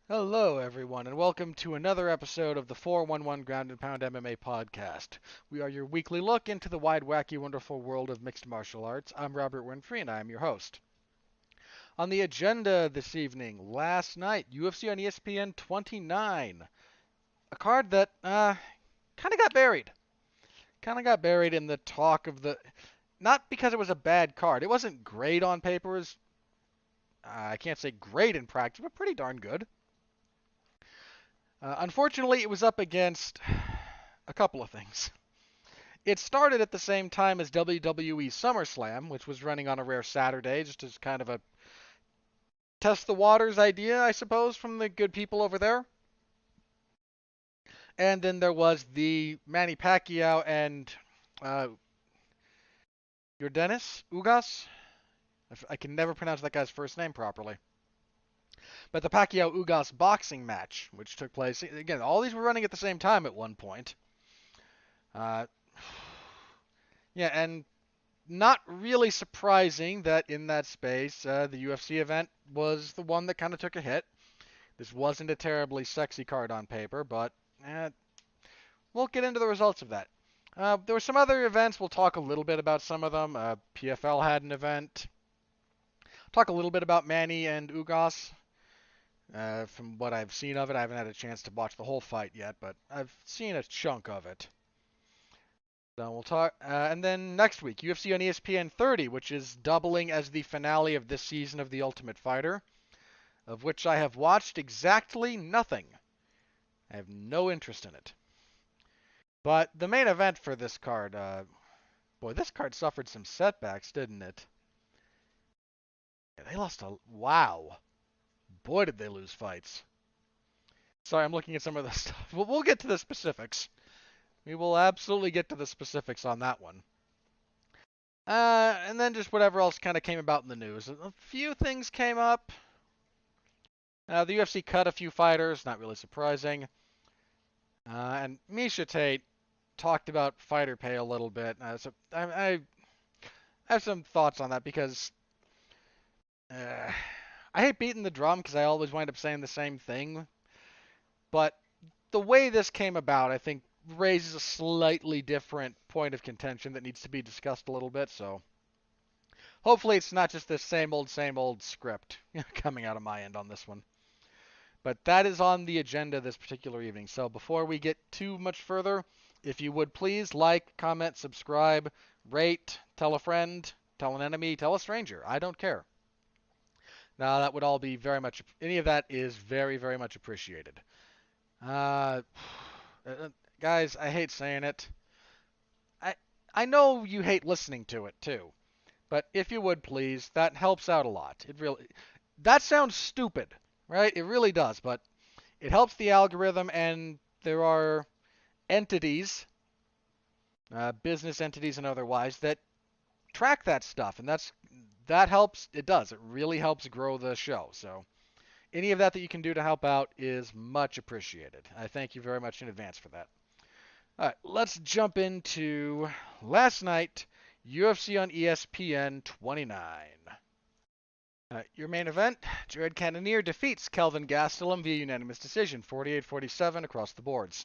Hello, everyone, and welcome to another episode of the 411 Ground and Pound MMA podcast. We are your weekly look into the wide, wacky, wonderful world of mixed martial arts. I'm Robert Winfree, and I am your host. On the agenda this evening, last night, UFC on ESPN 29, a card that kind of got buried. Kind of got buried in the talk of the. Not because it was a bad card. It wasn't great on paper. It was, I can't say great in practice, but pretty darn good. Unfortunately, it was up against a couple of things. It started at the same time as WWE SummerSlam, which was running on a rare Saturday, just as kind of a test the waters idea, I suppose, from the good people over there. And then there was the Manny Pacquiao and uh, Jaynes Ugas. I can never pronounce that guy's first name properly. But the Pacquiao Ugas boxing match, which took place again, all these were running at the same time at one point. Uh, yeah, and not really surprising that in that space, the UFC event was the one that kind of took a hit. This wasn't a terribly sexy card on paper, but eh, we'll get into the results of that. There were some other events. We'll talk a little bit about some of them. PFL had an event. Talk a little bit about Manny and Ugas. From what I've seen of it, I haven't had a chance to watch the whole fight yet, but I've seen a chunk of it. So we'll talk, and then next week, UFC on ESPN 30, which is doubling as the finale of this season of The Ultimate Fighter, of which I have watched exactly nothing. I have no interest in it. But the main event for this card, boy, this card suffered some setbacks, didn't it? Yeah, they lost a wow. Boy, did they lose fights. Sorry, I'm looking at some of the stuff. We'll get to the specifics. We will absolutely get to the specifics on that one. And then just whatever else kind of came about in the news. A few things came up. The UFC cut a few fighters, not really surprising. And Miesha Tate talked about fighter pay a little bit. So I have some thoughts on that because uh, I hate beating the drum because I always wind up saying the same thing. But the way this came about, I think, raises a slightly different point of contention that needs to be discussed a little bit. So hopefully it's not just the same old script coming out of my end on this one. But that is on the agenda this particular evening. So before we get too much further, if you would please like, comment, subscribe, rate, tell a friend, tell an enemy, tell a stranger. I don't care. Now that would all be very much, any of that is very, very much appreciated. Uh, guys, I hate saying it. I I know you hate listening to it too, but if you would please, that helps out a lot. It really, that sounds stupid, right? It really does, but it helps the algorithm, and there are entities, business entities and otherwise, that track that stuff, and that helps. It does. It really helps grow the show. So any of that that you can do to help out is much appreciated. I thank you very much in advance for that. All right, let's jump into last night, UFC on ESPN 29. Your main event, Jared Cannonier defeats Kelvin Gastelum via unanimous decision, 48-47 across the boards.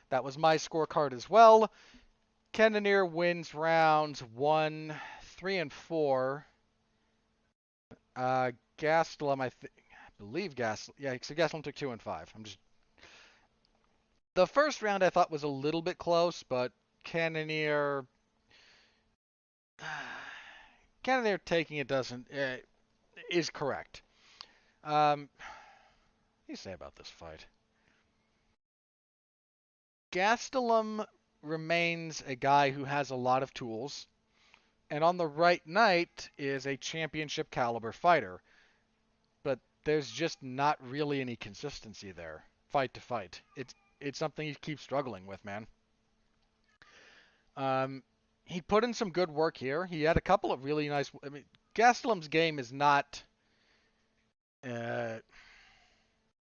That was my scorecard as well. Cannonier wins rounds 1, 3, and 4. Gastelum, I believe Gastelum. Yeah, so Gastelum took 2 and 5. The first round I thought was a little bit close, but Cannonier, Cannonier taking it doesn't is correct. What do you say about this fight? Gastelum remains a guy who has a lot of tools, and on the right night is a championship caliber fighter. But there's just not really any consistency there, fight to fight. It's something he keeps struggling with, man. Um, he put in some good work here. He had a couple of really nice. I mean, Gastelum's game is not. Uh,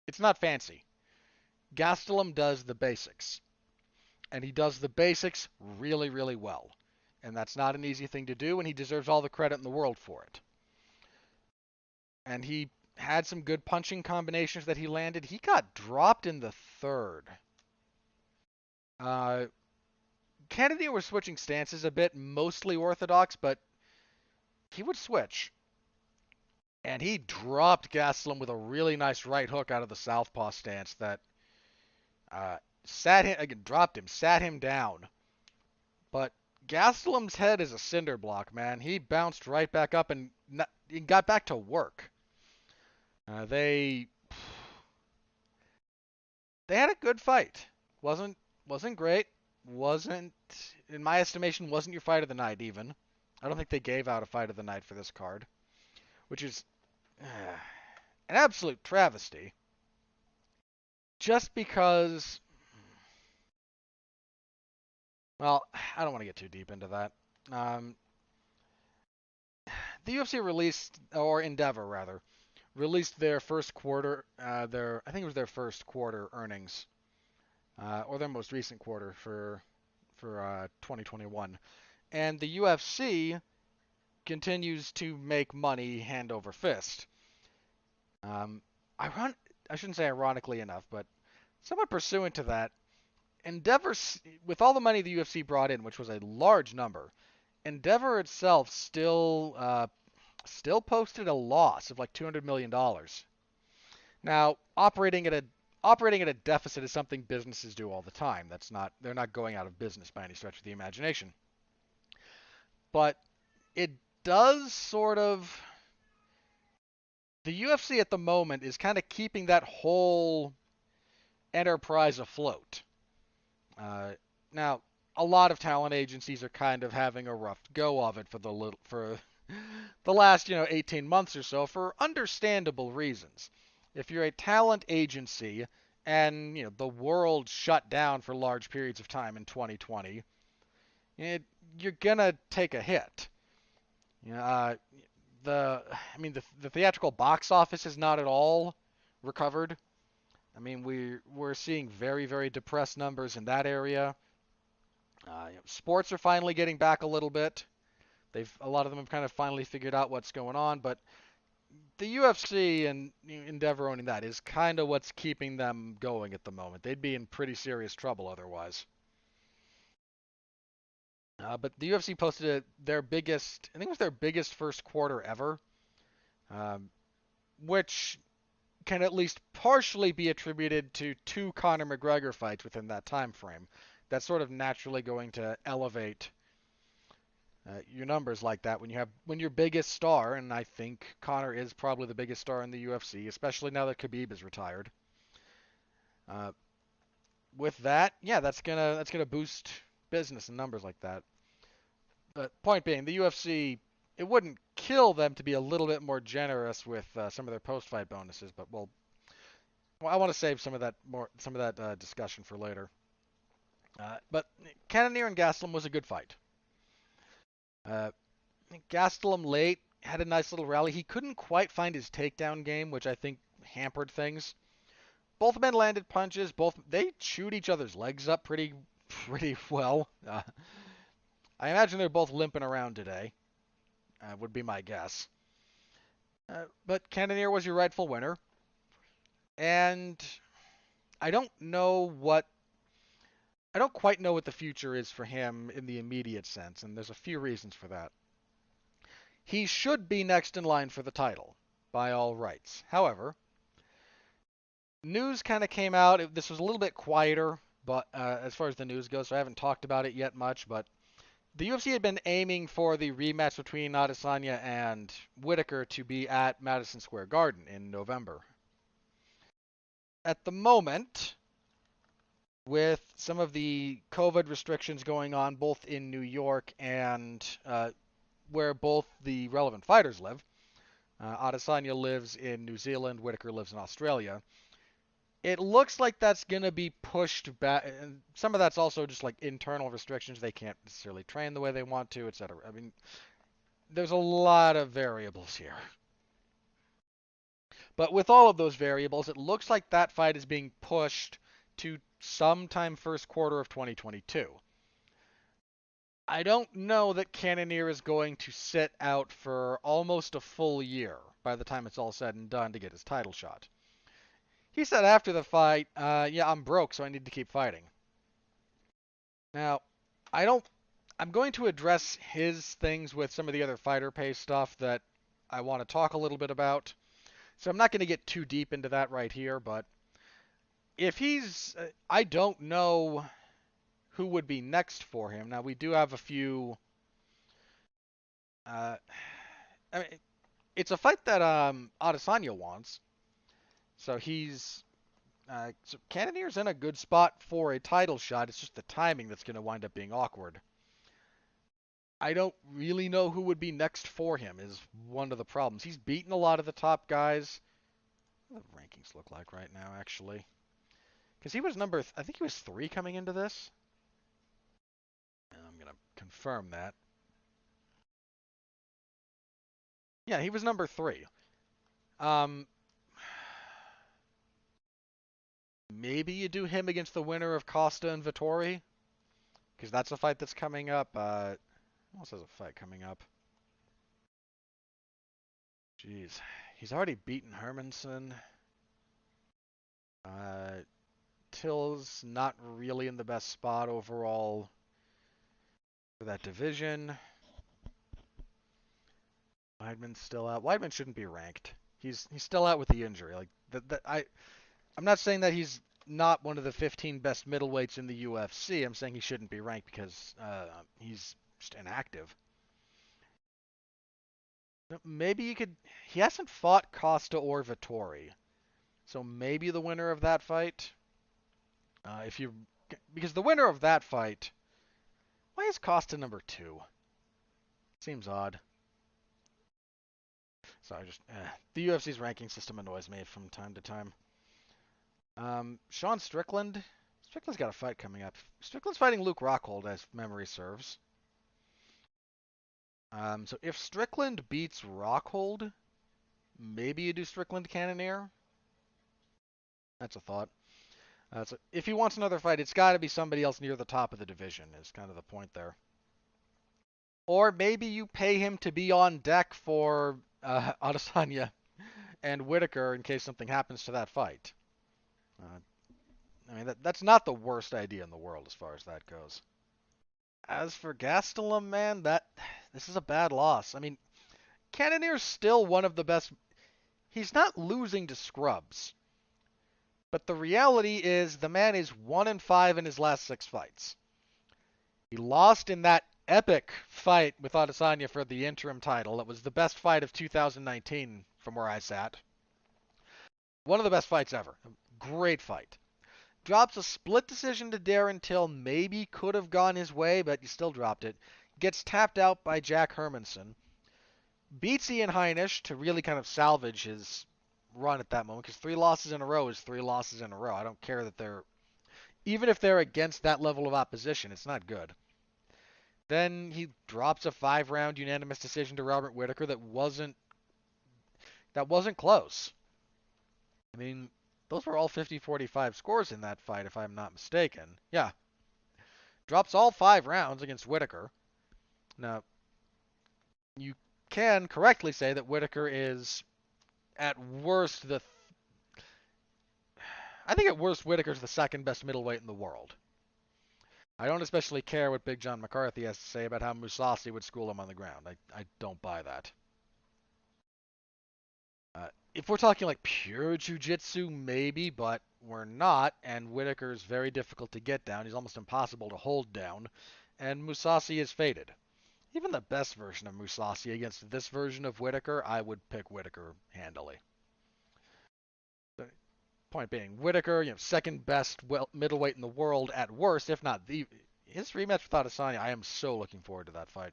it's not fancy. Gastelum does the basics, and he does the basics really, really well. And that's not an easy thing to do, and he deserves all the credit in the world for it. And he had some good punching combinations that he landed. He got dropped in the third. Cannonier was switching stances a bit, mostly orthodox, but he would switch. And he dropped Gastelum with a really nice right hook out of the southpaw stance that sat him down. But Gastelum's head is a cinder block, man. He bounced right back up and got back to work. They had a good fight. Wasn't great. Wasn't, in my estimation, wasn't your fight of the night even. I don't think they gave out a fight of the night for this card, which is an absolute travesty. Just because, well, I don't want to get too deep into that. The UFC released, or Endeavor rather, released their first quarter, I think it was their first quarter earnings, or their most recent quarter for 2021, and the UFC continues to make money hand over fist. I shouldn't say ironically enough, but somewhat pursuant to that, Endeavor, with all the money the UFC brought in, which was a large number, Endeavor itself still posted a loss of like $200 million. Now, operating at a deficit is something businesses do all the time. They're not going out of business by any stretch of the imagination. But it does sort of, the UFC at the moment is kind of keeping that whole enterprise afloat. Now, a lot of talent agencies are kind of having a rough go of it for the last 18 months or so, for understandable reasons. If you're a talent agency and the world shut down for large periods of time in 2020, you're gonna take a hit. The theatrical box office is not at all recovered. I mean, we're seeing very, very depressed numbers in that area. Sports are finally getting back a little bit. A lot of them have kind of finally figured out what's going on, but the UFC and Endeavor owning that is kind of what's keeping them going at the moment. They'd be in pretty serious trouble otherwise. But the UFC posted their biggest, I think it was their biggest first quarter ever, which can at least partially be attributed to two Conor McGregor fights within that time frame. That's sort of naturally going to elevate your numbers like that when your biggest star, and I think Conor is probably the biggest star in the UFC, especially now that Khabib is retired. With that, yeah, that's gonna boost business and numbers like that. But point being, the UFC, it wouldn't kill them to be a little bit more generous with some of their post-fight bonuses, but I want to save some of that discussion for later. But Cannonier and Gastelum was a good fight. Gastelum late had a nice little rally. He couldn't quite find his takedown game, which I think hampered things. Both men landed punches. They chewed each other's legs up pretty well. I imagine they're both limping around today. Would be my guess. But Cannonier was your rightful winner, and I don't quite know what the future is for him in the immediate sense, and there's a few reasons for that. He should be next in line for the title, by all rights. However, news kind of came out. This was a little bit quieter, but as far as the news goes, so I haven't talked about it yet much, but the UFC had been aiming for the rematch between Adesanya and Whitaker to be at Madison Square Garden in November. At the moment, with some of the COVID restrictions going on both in New York and where both the relevant fighters live, Adesanya lives in New Zealand, Whitaker lives in Australia. It looks like that's going to be pushed back. And some of that's also just like internal restrictions. They can't necessarily train the way they want to, etc. I mean, there's a lot of variables here. But with all of those variables, it looks like that fight is being pushed to sometime first quarter of 2022. I don't know that Cannonier is going to sit out for almost a full year. by the time it's all said and done to get his title shot. He said after the fight, yeah, I'm broke, so I need to keep fighting. Now, I'm going to address his things with some of the other fighter pay stuff that I want to talk a little bit about. So I'm not going to get too deep into that right here, but if he's, I don't know who would be next for him. Now, we do have a few, I mean, it's a fight that Adesanya wants. So so Cannonier's in a good spot for a title shot. It's just the timing that's going to wind up being awkward. I don't really know who would be next for him is one of the problems. He's beaten a lot of the top guys. What do the rankings look like right now, actually? Because he was I think he was 3 coming into this. And I'm going to confirm that. Yeah, he was number 3. Maybe you do him against the winner of Costa and Vettori, because that's a fight that's coming up. Who else has a fight coming up? Jeez. He's already beaten Hermanson. Till's not really in the best spot overall for that division. Weidman's still out. Weidman shouldn't be ranked. He's still out with the injury. Like I'm not saying that he's not one of the 15 best middleweights in the UFC. I'm saying he shouldn't be ranked because he's just inactive. Maybe you could. He hasn't fought Costa or Vettori, so maybe the winner of that fight. Because the winner of that fight, why is Costa number 2? Seems odd. Sorry, the UFC's ranking system annoys me from time to time. Sean Strickland. Strickland's got a fight coming up. Strickland's fighting Luke Rockhold, as memory serves. So if Strickland beats Rockhold, maybe you do Strickland Cannonier. That's a thought. So if he wants another fight, it's got to be somebody else near the top of the division, is kind of the point there. Or maybe you pay him to be on deck for Adesanya and Whitaker in case something happens to that fight. I mean, that's not the worst idea in the world as far as that goes. As for Gastelum, man, this is a bad loss. I mean, Cannonier's still one of the best. He's not losing to scrubs. But the reality is the man is 1-5 in his last 6 fights. He lost in that epic fight with Adesanya for the interim title. It was the best fight of 2019 from where I sat. One of the best fights ever. Great fight. Drops a split decision to Darren Till. Maybe could have gone his way, but he still dropped it. Gets tapped out by Jack Hermanson. Beats Ian Heinisch to really kind of salvage his run at that moment, because 3 losses in a row is 3 losses in a row. I don't care that even if they're against that level of opposition, it's not good. Then he drops a 5-round unanimous decision to Robert Whitaker that wasn't close. I mean, those were all 50-45 scores in that fight, if I'm not mistaken. Yeah. Drops all 5 rounds against Whitaker. Now, you can correctly say that Whitaker is, at worst, I think at worst, Whitaker's the second best middleweight in the world. I don't especially care what Big John McCarthy has to say about how Mousasi would school him on the ground. I don't buy that. If we're talking like pure jiu-jitsu, maybe, but we're not, and Whitaker's very difficult to get down. He's almost impossible to hold down, and Mousasi is faded. Even the best version of Mousasi against this version of Whitaker, I would pick Whitaker handily. The point being, Whitaker, second best middleweight in the world at worst, if not his rematch with Adesanya, I am so looking forward to that fight.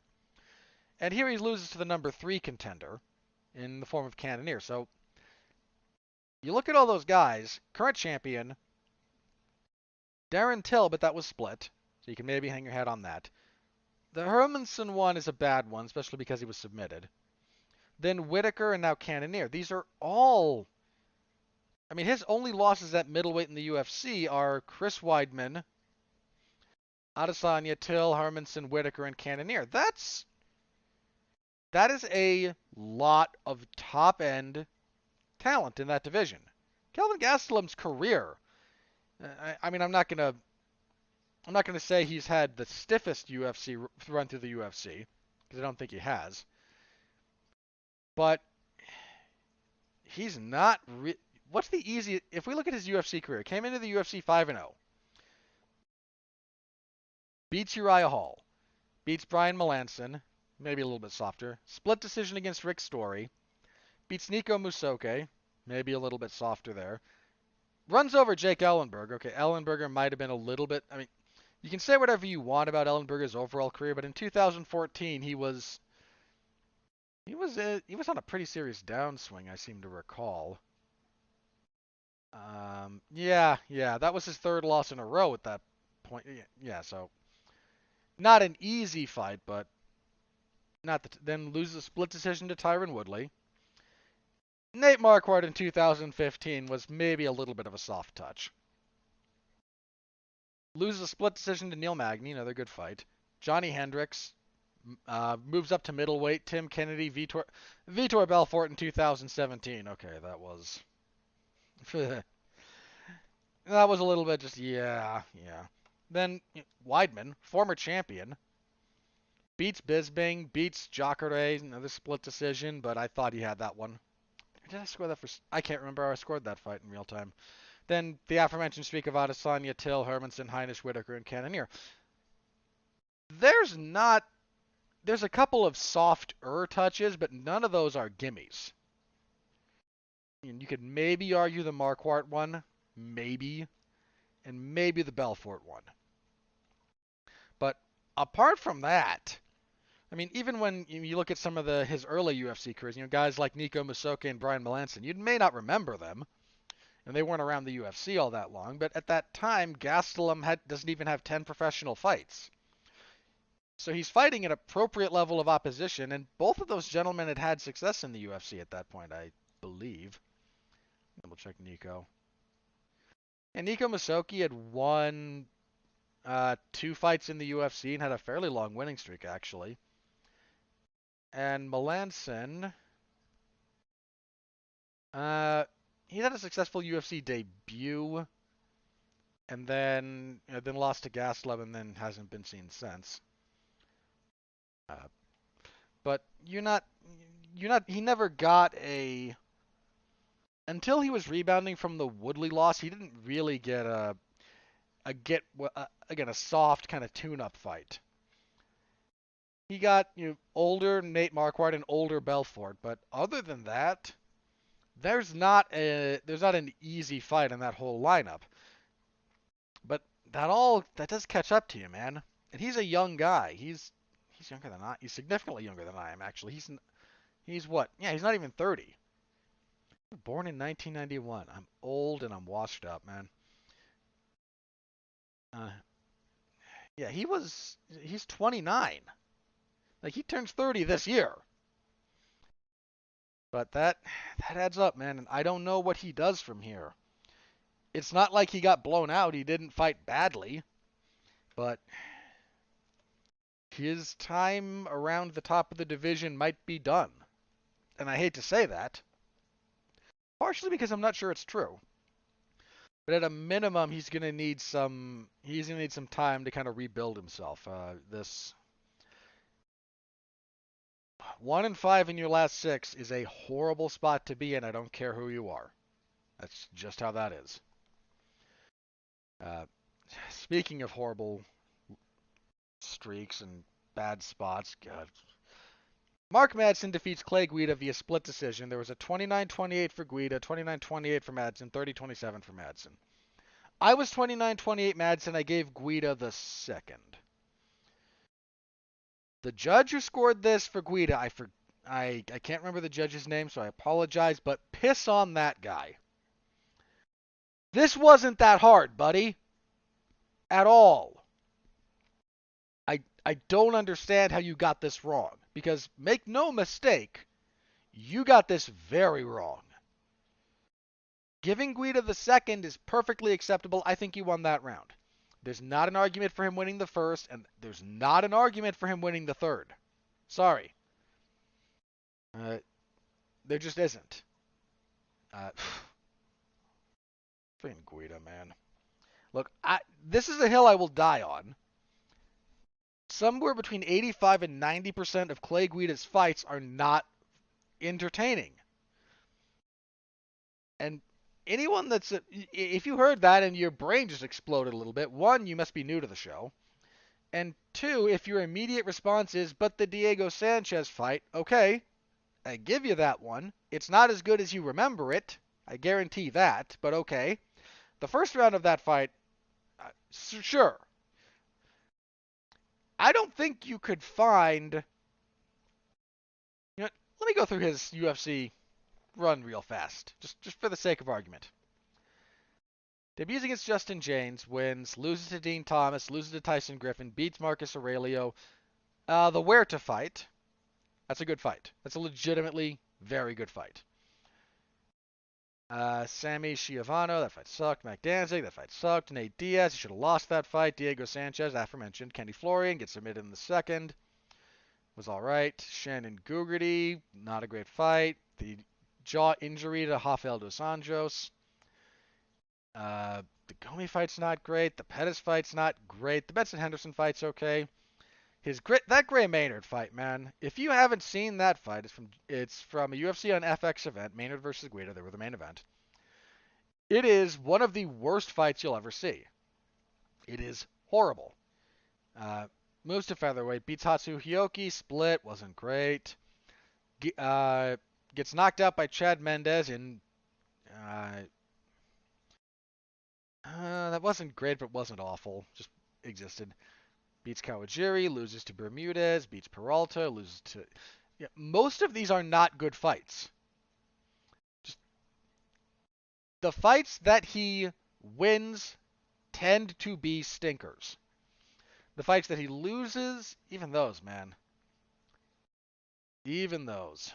And here he loses to the number 3 contender in the form of Cannonier. So you look at all those guys, current champion, Darren Till, but that was split, so you can maybe hang your hat on that. The Hermanson one is a bad one, especially because he was submitted. Then Whitaker and now Cannonier. These are all... I mean, his only losses at middleweight in the UFC are Chris Weidman, Adesanya, Till, Hermanson, Whitaker, and Cannonier. That's That is a lot of top-end talent in that division. Kelvin Gastelum's career. I mean, I'm not gonna say he's had the stiffest UFC run through the UFC because I don't think he has. But he's not. What's the easy? If we look at his UFC career, came into the UFC 5-0, beats Uriah Hall, beats Brian Melanson, maybe a little bit softer. Split decision against Rick Story, beats Nico Musoke, maybe a little bit softer there. Runs over Jake Ellenberger. Okay, Ellenberger might have been a little bit. I mean, you can say whatever you want about Ellenberger's overall career, but in 2014 he was on a pretty serious downswing. I seem to recall. Yeah, that was his third loss in a row at that point. Yeah, so not an easy fight, but then loses a split decision to Tyron Woodley. Nate Marquardt in 2015 was maybe a little bit of a soft touch. Loses a split decision to Neil Magny, another good fight. Johnny Hendricks moves up to middleweight. Tim Kennedy, Vitor Belfort in 2017. Okay, that was that was a little bit just yeah. Then Weidman, former champion, beats Bisping, beats Jacare, another split decision, but I thought he had that one. Did I score that for? I can't remember how I scored that fight in real time. Then the aforementioned streak of Adesanya, Till, Hermanson, Heinisch, Whitaker, and Cannonier. There's not. There's a couple of soft-er touches, but none of those are gimmies. You could maybe argue the Marquardt one, maybe, and maybe the Belfort one. But apart from that, I mean, even when you look at some of his early UFC careers, guys like Nico Musoke and Brian Melanson, you may not remember them, and they weren't around the UFC all that long, but at that time, Gastelum doesn't even have 10 professional fights. So he's fighting an appropriate level of opposition, and both of those gentlemen had success in the UFC at that point, I believe. Double check Nico. And Nico Musoke had won 2 fights in the UFC and had a fairly long winning streak, actually. And Melanson, he had a successful UFC debut, and then lost to Gastelum, and then hasn't been seen since. But he never got until he was rebounding from the Woodley loss, he didn't really get a soft kind of tune-up fight. He got older Nate Marquardt and older Belfort, but other than that, there's not an easy fight in that whole lineup. But that does catch up to you, man. And he's a young guy. He's younger than I. He's significantly younger than I am, actually. He's what? Yeah, he's not even 30. Born in 1991. I'm old and I'm washed up, man. Yeah, he's 29. Like, he turns 30 this year. But that adds up, man, and I don't know what he does from here. It's not like he got blown out. He didn't fight badly. But his time around the top of the division might be done. And I hate to say that. Partially because I'm not sure it's true. But at a minimum, he's gonna need some time to kind of rebuild himself. This 1-5 in your last 6 is a horrible spot to be in. I don't care who you are. That's just how that is. Speaking of horrible streaks and bad spots, God. Mark Madsen defeats Clay Guida via split decision. There was a 29-28 for Guida, 29-28 for Madsen, 30-27 for Madsen. I was 29-28 Madsen. I gave Guida the second. The judge who scored this for Guida, I can't remember the judge's name, so I apologize, but piss on that guy. This wasn't that hard, buddy. At all. I don't understand how you got this wrong. Because make no mistake, you got this very wrong. Giving Guida the second is perfectly acceptable. I think he won that round. There's not an argument for him winning the first, and there's not an argument for him winning the third. Sorry. There just isn't. Uh, Freaking Guida, man. Look, this is a hill I will die on. Somewhere between 85 and 90% of Clay Guida's fights are not entertaining. And anyone that's... if you heard that and your brain just exploded a little bit, one, you must be new to the show. And two, if your immediate response is, but the Diego Sanchez fight, okay, I give you that one. It's not as good as you remember it. I guarantee that, but okay. The first round of that fight, sure. I don't think you could find... You know, let me go through his UFC run real fast, just for the sake of argument. Debuts against Justin Jaynes, wins, loses to Dean Thomas, loses to Tyson Griffin, beats Marcus Aurelio. The Huerta fight, that's a good fight. That's a legitimately very good fight. Sammy Schiavone, that fight sucked. Mac Danzig, that fight sucked. Nate Diaz, he should have lost that fight. Diego Sanchez, aforementioned. Kenny Florian gets submitted in the second. Was alright. Shannon Gugarty, not a great fight. The jaw injury to Rafael dos Anjos. The Gomi fight's not great. The Pettis fight's not great. The Benson Henderson fight's okay. That Gray Maynard fight, man. If you haven't seen that fight, it's from a UFC on FX event, Maynard versus Guida. They were the main event. It is one of the worst fights you'll ever see. It is horrible. Moves to featherweight, beats Hatsu Hioki, split, wasn't great. Gets knocked out by Chad Mendez in... that wasn't great, but wasn't awful. Just existed. Beats Kawajiri, loses to Bermudez, beats Peralta, loses to... Yeah, most of these are not good fights. Just the fights that he wins tend to be stinkers. The fights that he loses, even those, man. Even those.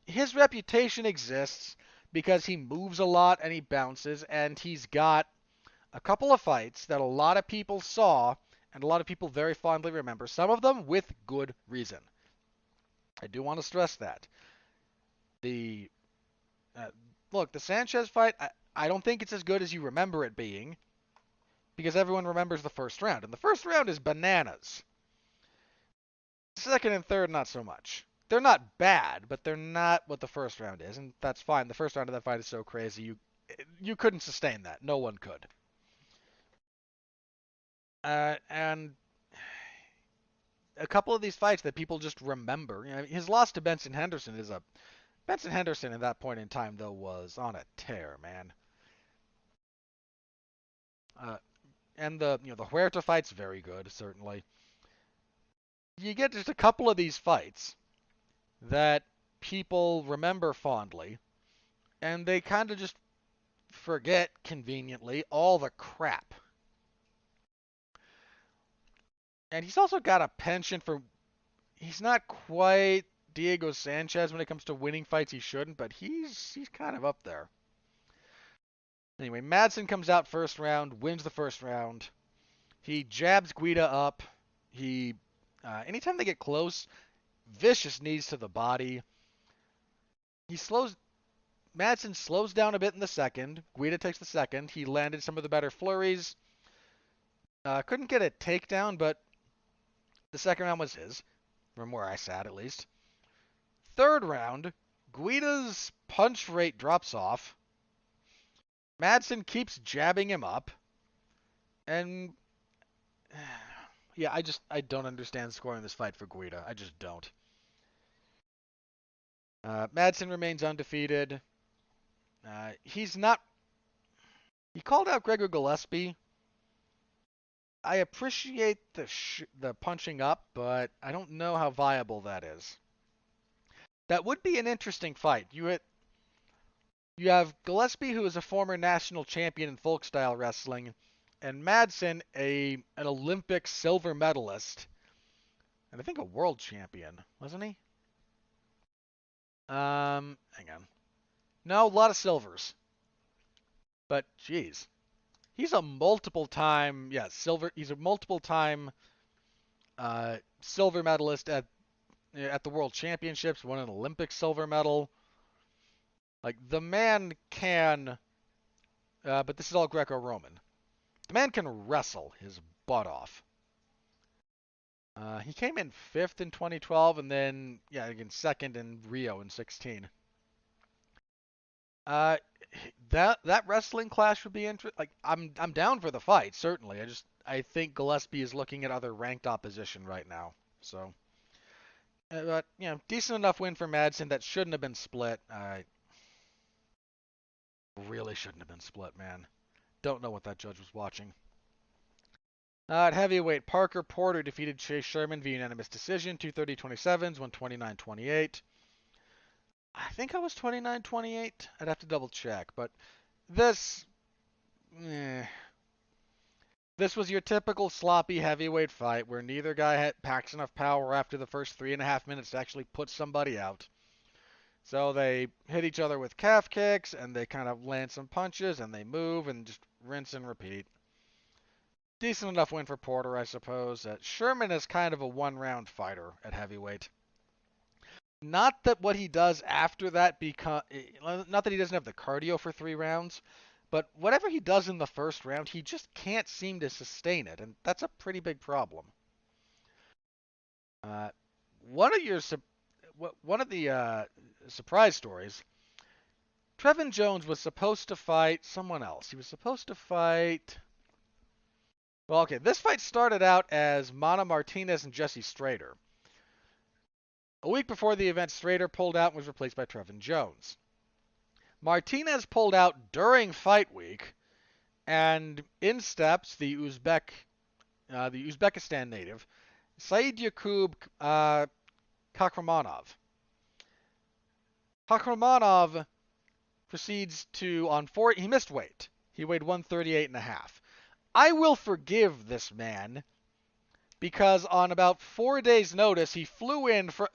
His reputation exists because he moves a lot and he bounces, and he's got a couple of fights that a lot of people saw and a lot of people very fondly remember, some of them with good reason. I do want to stress that. Look, the Sanchez fight, I don't think it's as good as you remember it being, because everyone remembers the first round, and the first round is bananas. Second and third, not so much. They're not bad, but they're not what the first round is, and that's fine. The first round of that fight is so crazy, you couldn't sustain that. No one could. And a couple of these fights that people just remember. You know, his loss to Benson Henderson is a... Benson Henderson at that point in time, though, was on a tear, man. And the Huerta fight's very good, certainly. You get just a couple of these fights that people remember fondly, and they kind of just forget, conveniently, all the crap. And he's also got a penchant for... He's not quite Diego Sanchez when it comes to winning fights he shouldn't, but he's kind of up there. Anyway, Madsen comes out first round, wins the first round. He jabs Guida up. Anytime they get close, vicious knees to the body. Madsen slows down a bit in the second. Guida takes the second. He landed some of the better flurries. Couldn't get a takedown, but the second round was his, from where I sat at least. Third round, Guida's punch rate drops off. Madsen keeps jabbing him up. And yeah, I don't understand scoring this fight for Guida. I just don't. Madsen remains undefeated. He called out Gregor Gillespie. I appreciate the punching up, but I don't know how viable that is. That would be an interesting fight. You have Gillespie, who is a former national champion in folk style wrestling, and Madsen, an Olympic silver medalist, and I think a world champion, wasn't he? Hang on. No, a lot of silvers. But geez, he's a multiple-time silver medalist at at the World Championships, won an Olympic silver medal. Like, the man can, but this is all Greco-Roman. The man can wrestle his butt off. He came in 5th in 2012, and then, yeah, again, 2nd in Rio in 16. Uh, that wrestling clash would be interesting. Like, I'm down for the fight, certainly. I think Gillespie is looking at other ranked opposition right now. So, but decent enough win for Madsen that shouldn't have been split. Really shouldn't have been split, man. Don't know what that judge was watching. At heavyweight, Parker Porter defeated Chase Sherman via unanimous decision, 230-27s, 129-28. I think I was 29-28. I'd have to double check, but this, eh, this was your typical sloppy heavyweight fight where neither guy packs enough power after the first 3.5 minutes to actually put somebody out. So they hit each other with calf kicks, and they kind of land some punches, and they move, and just rinse and repeat. Decent enough win for Porter, I suppose. Sherman is kind of a one-round fighter at heavyweight. Not that what he does after that not that he doesn't have the cardio for 3 rounds, but whatever he does in the first round, he just can't seem to sustain it, and that's a pretty big problem. Uh, one of the surprise stories. Trevin Jones was supposed to fight someone else. He was supposed to fight. Well, okay, this fight started out as Mana Martinez and Jesse Strader. A week before the event, Strader pulled out and was replaced by Trevin Jones. Martinez pulled out during fight week, and in steps the Uzbekistan native, Said Yakub Kakramanov. Kakramanov proceeds to, he missed weight. He weighed 138.5. I will forgive this man because on about 4 days' notice, he flew in for.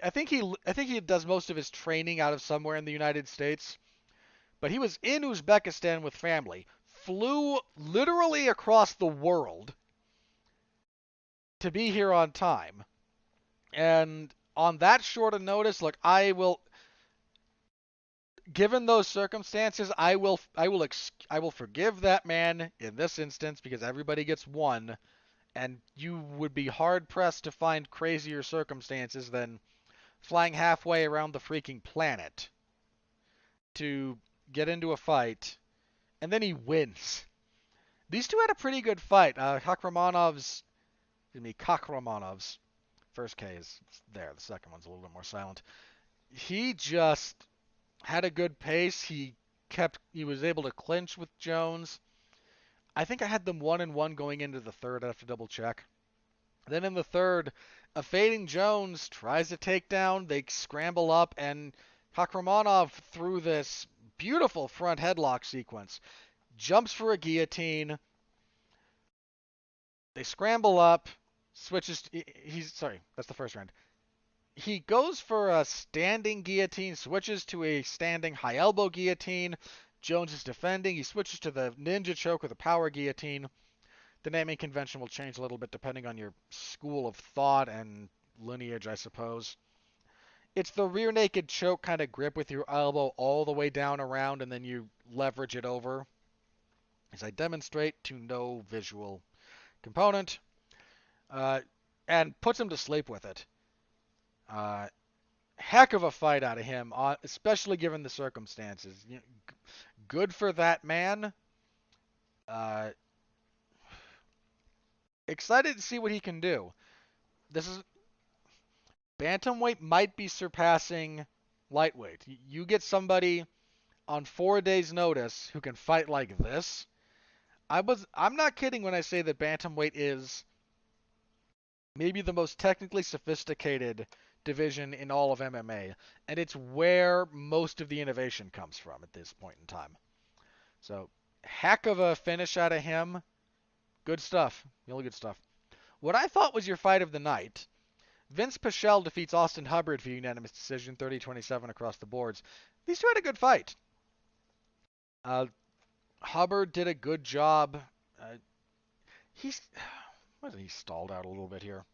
I think he does most of his training out of somewhere in the United States, but he was in Uzbekistan with family. Flew literally across the world to be here on time, and on that short a notice, look, given those circumstances, I will forgive that man in this instance because everybody gets one. And you would be hard-pressed to find crazier circumstances than flying halfway around the freaking planet to get into a fight, and then he wins. These two had a pretty good fight. Kakramanov's first K is there. The second one's a little bit more silent. He just had a good pace. He was able to clinch with Jones. I think I had them 1-1 going into the third. I have to double check. Then in the third, a fading Jones tries to take down. They scramble up, and Kakramanov, through this beautiful front headlock sequence, jumps for a guillotine. They scramble up, switches. That's the first round. He goes for a standing guillotine, switches to a standing high elbow guillotine. Jones is defending. He switches to the ninja choke with a power guillotine. The naming convention will change a little bit depending on your school of thought and lineage, I suppose. It's the rear naked choke kind of grip with your elbow all the way down around, and then you leverage it over. As I demonstrate to no visual component, and puts him to sleep with it. Heck of a fight out of him, especially given the circumstances. Good for that man. Excited to see what he can do. Bantamweight might be surpassing lightweight. You get somebody on 4 days' notice who can fight like this. I'm not kidding when I say that bantamweight is maybe the most technically sophisticated division in all of MMA, and it's where most of the innovation comes from at this point in time. So, heck of a finish out of him. Good stuff. Really good stuff. What I thought was your fight of the night, Vince Pichel defeats Austin Hubbard via unanimous decision, 30-27 across the boards. These two had a good fight. Hubbard did a good job. He stalled out a little bit here.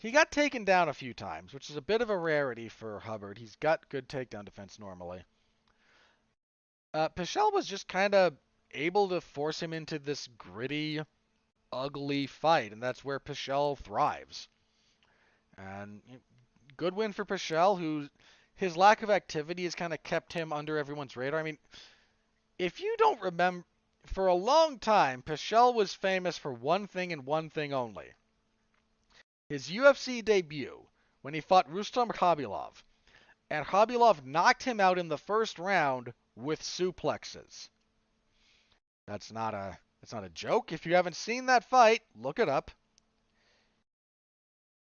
He got taken down a few times, which is a bit of a rarity for Hubbard. He's got good takedown defense normally. Pichel was just kind of able to force him into this gritty, ugly fight, and that's where Pichel thrives. And good win for Pichel, who his lack of activity has kind of kept him under everyone's radar. I mean, if you don't remember, for a long time, Pichel was famous for one thing and one thing only. His UFC debut, when he fought Rustam Khabilov, and Khabilov knocked him out in the first round with suplexes. That's not a joke. If you haven't seen that fight, look it up.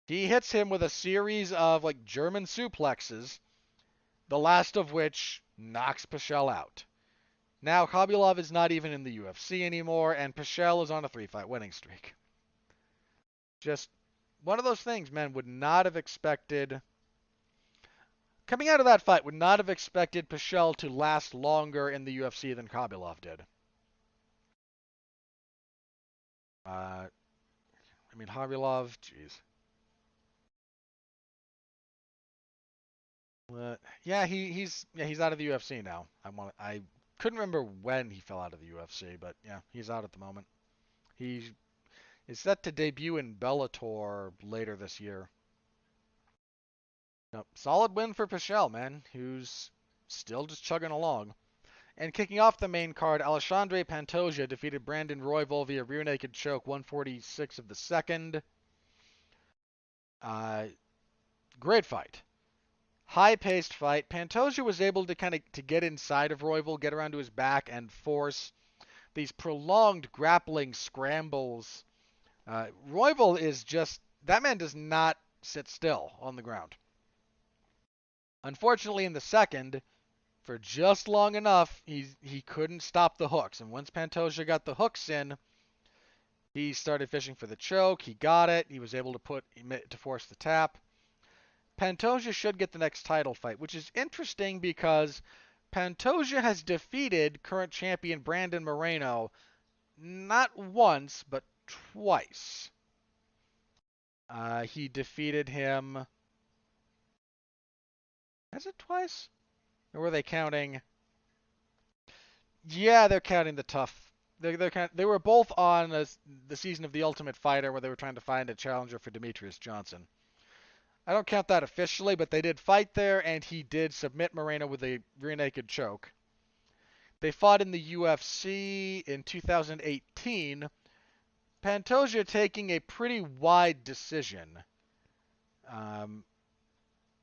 He hits him with a series of like German suplexes, the last of which knocks Pichel out. Now Khabilov is not even in the UFC anymore, and Pichel is on a 3-fight winning streak. Just one of those things, man, would not have expected. Coming out of that fight, would not have expected Pichel to last longer in the UFC than Khabilov did. I mean, Khabilov, jeez. Yeah, he's out of the UFC now. I couldn't remember when he fell out of the UFC, but yeah, he's out at the moment. He is set to debut in Bellator later this year. No, solid win for Pichel, man, who's still just chugging along. And kicking off the main card, Alexandre Pantoja defeated Brandon Royval via rear naked choke, 146 of the second. Great fight. High-paced fight. Pantoja was able to to get inside of Royval, get around to his back, and force these prolonged grappling scrambles. Royval is just, that man does not sit still on the ground. Unfortunately, in the second, for just long enough, he couldn't stop the hooks. And once Pantoja got the hooks in, he started fishing for the choke. He got it. He was able to force the tap. Pantoja should get the next title fight, which is interesting because Pantoja has defeated current champion Brandon Moreno not once, but twice. He defeated him. Has it twice? Or were they counting? Yeah, they're counting the tough. They were both on the season of The Ultimate Fighter where they were trying to find a challenger for Demetrius Johnson. I don't count that officially, but they did fight there, and he did submit Moreno with a rear naked choke. They fought in the UFC in 2018. Pantoja taking a pretty wide decision.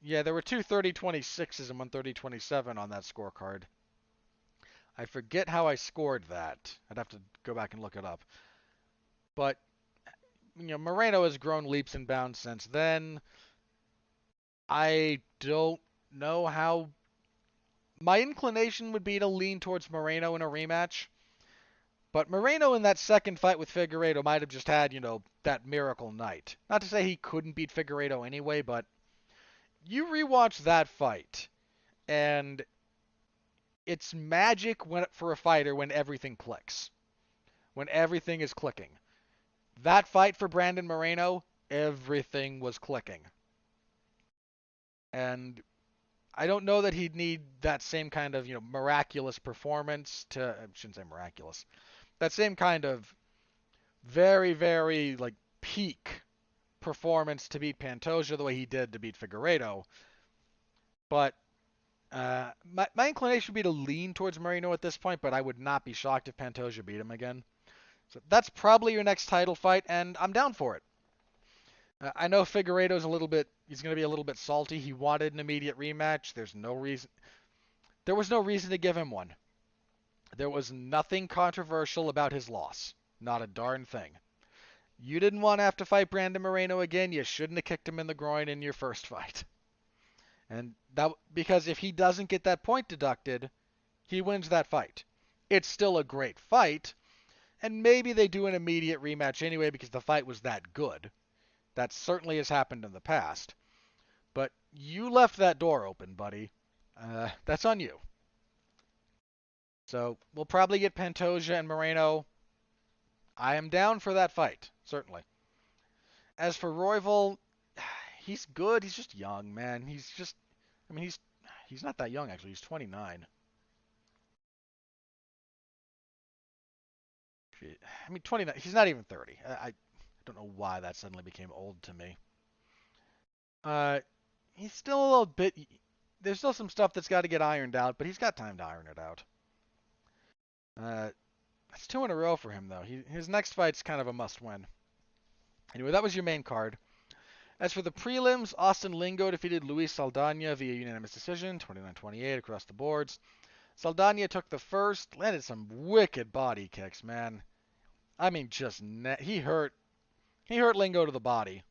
Yeah, there were two 30-26s and one 30-27 on that scorecard. I forget how I scored that. I'd have to go back and look it up. But, Moreno has grown leaps and bounds since then. I don't know how. My inclination would be to lean towards Moreno in a rematch. But Moreno in that second fight with Figueiredo might have just had, that miracle night. Not to say he couldn't beat Figueiredo anyway, but you rewatch that fight, and it's magic for a fighter when everything clicks. When everything is clicking. That fight for Brandon Moreno, everything was clicking. And I don't know that he'd need that same kind of, miraculous performance to, I shouldn't say miraculous, that same kind of very, very, peak performance to beat Pantoja the way he did to beat Figueiredo. But my inclination would be to lean towards Moreno at this point, but I would not be shocked if Pantoja beat him again. So that's probably your next title fight, and I'm down for it. I know Figueiredo's he's going to be a little bit salty. He wanted an immediate rematch. There was no reason to give him one. There was nothing controversial about his loss. Not a darn thing. You didn't want to have to fight Brandon Moreno again. You shouldn't have kicked him in the groin in your first fight. And because if he doesn't get that point deducted, he wins that fight. It's still a great fight, and maybe they do an immediate rematch anyway because the fight was that good. That certainly has happened in the past. But you left that door open, buddy. That's on you. So we'll probably get Pantoja and Moreno. I am down for that fight, certainly. As for Royval, he's good. He's just young, man. I mean, he's not that young actually. He's 29. I mean, 29. He's not even 30. I don't know why that suddenly became old to me. Uh, he's still a little bit. There's still some stuff that's got to get ironed out, but he's got time to iron it out. That's 2 in a row for him though. His next fight's kind of a must-win. Anyway, that was your main card. As for the prelims, Austin Lingo defeated Luis Saldana via unanimous decision, 29-28 across the boards. Saldana took the first, landed some wicked body kicks, man. I mean, he hurt Lingo to the body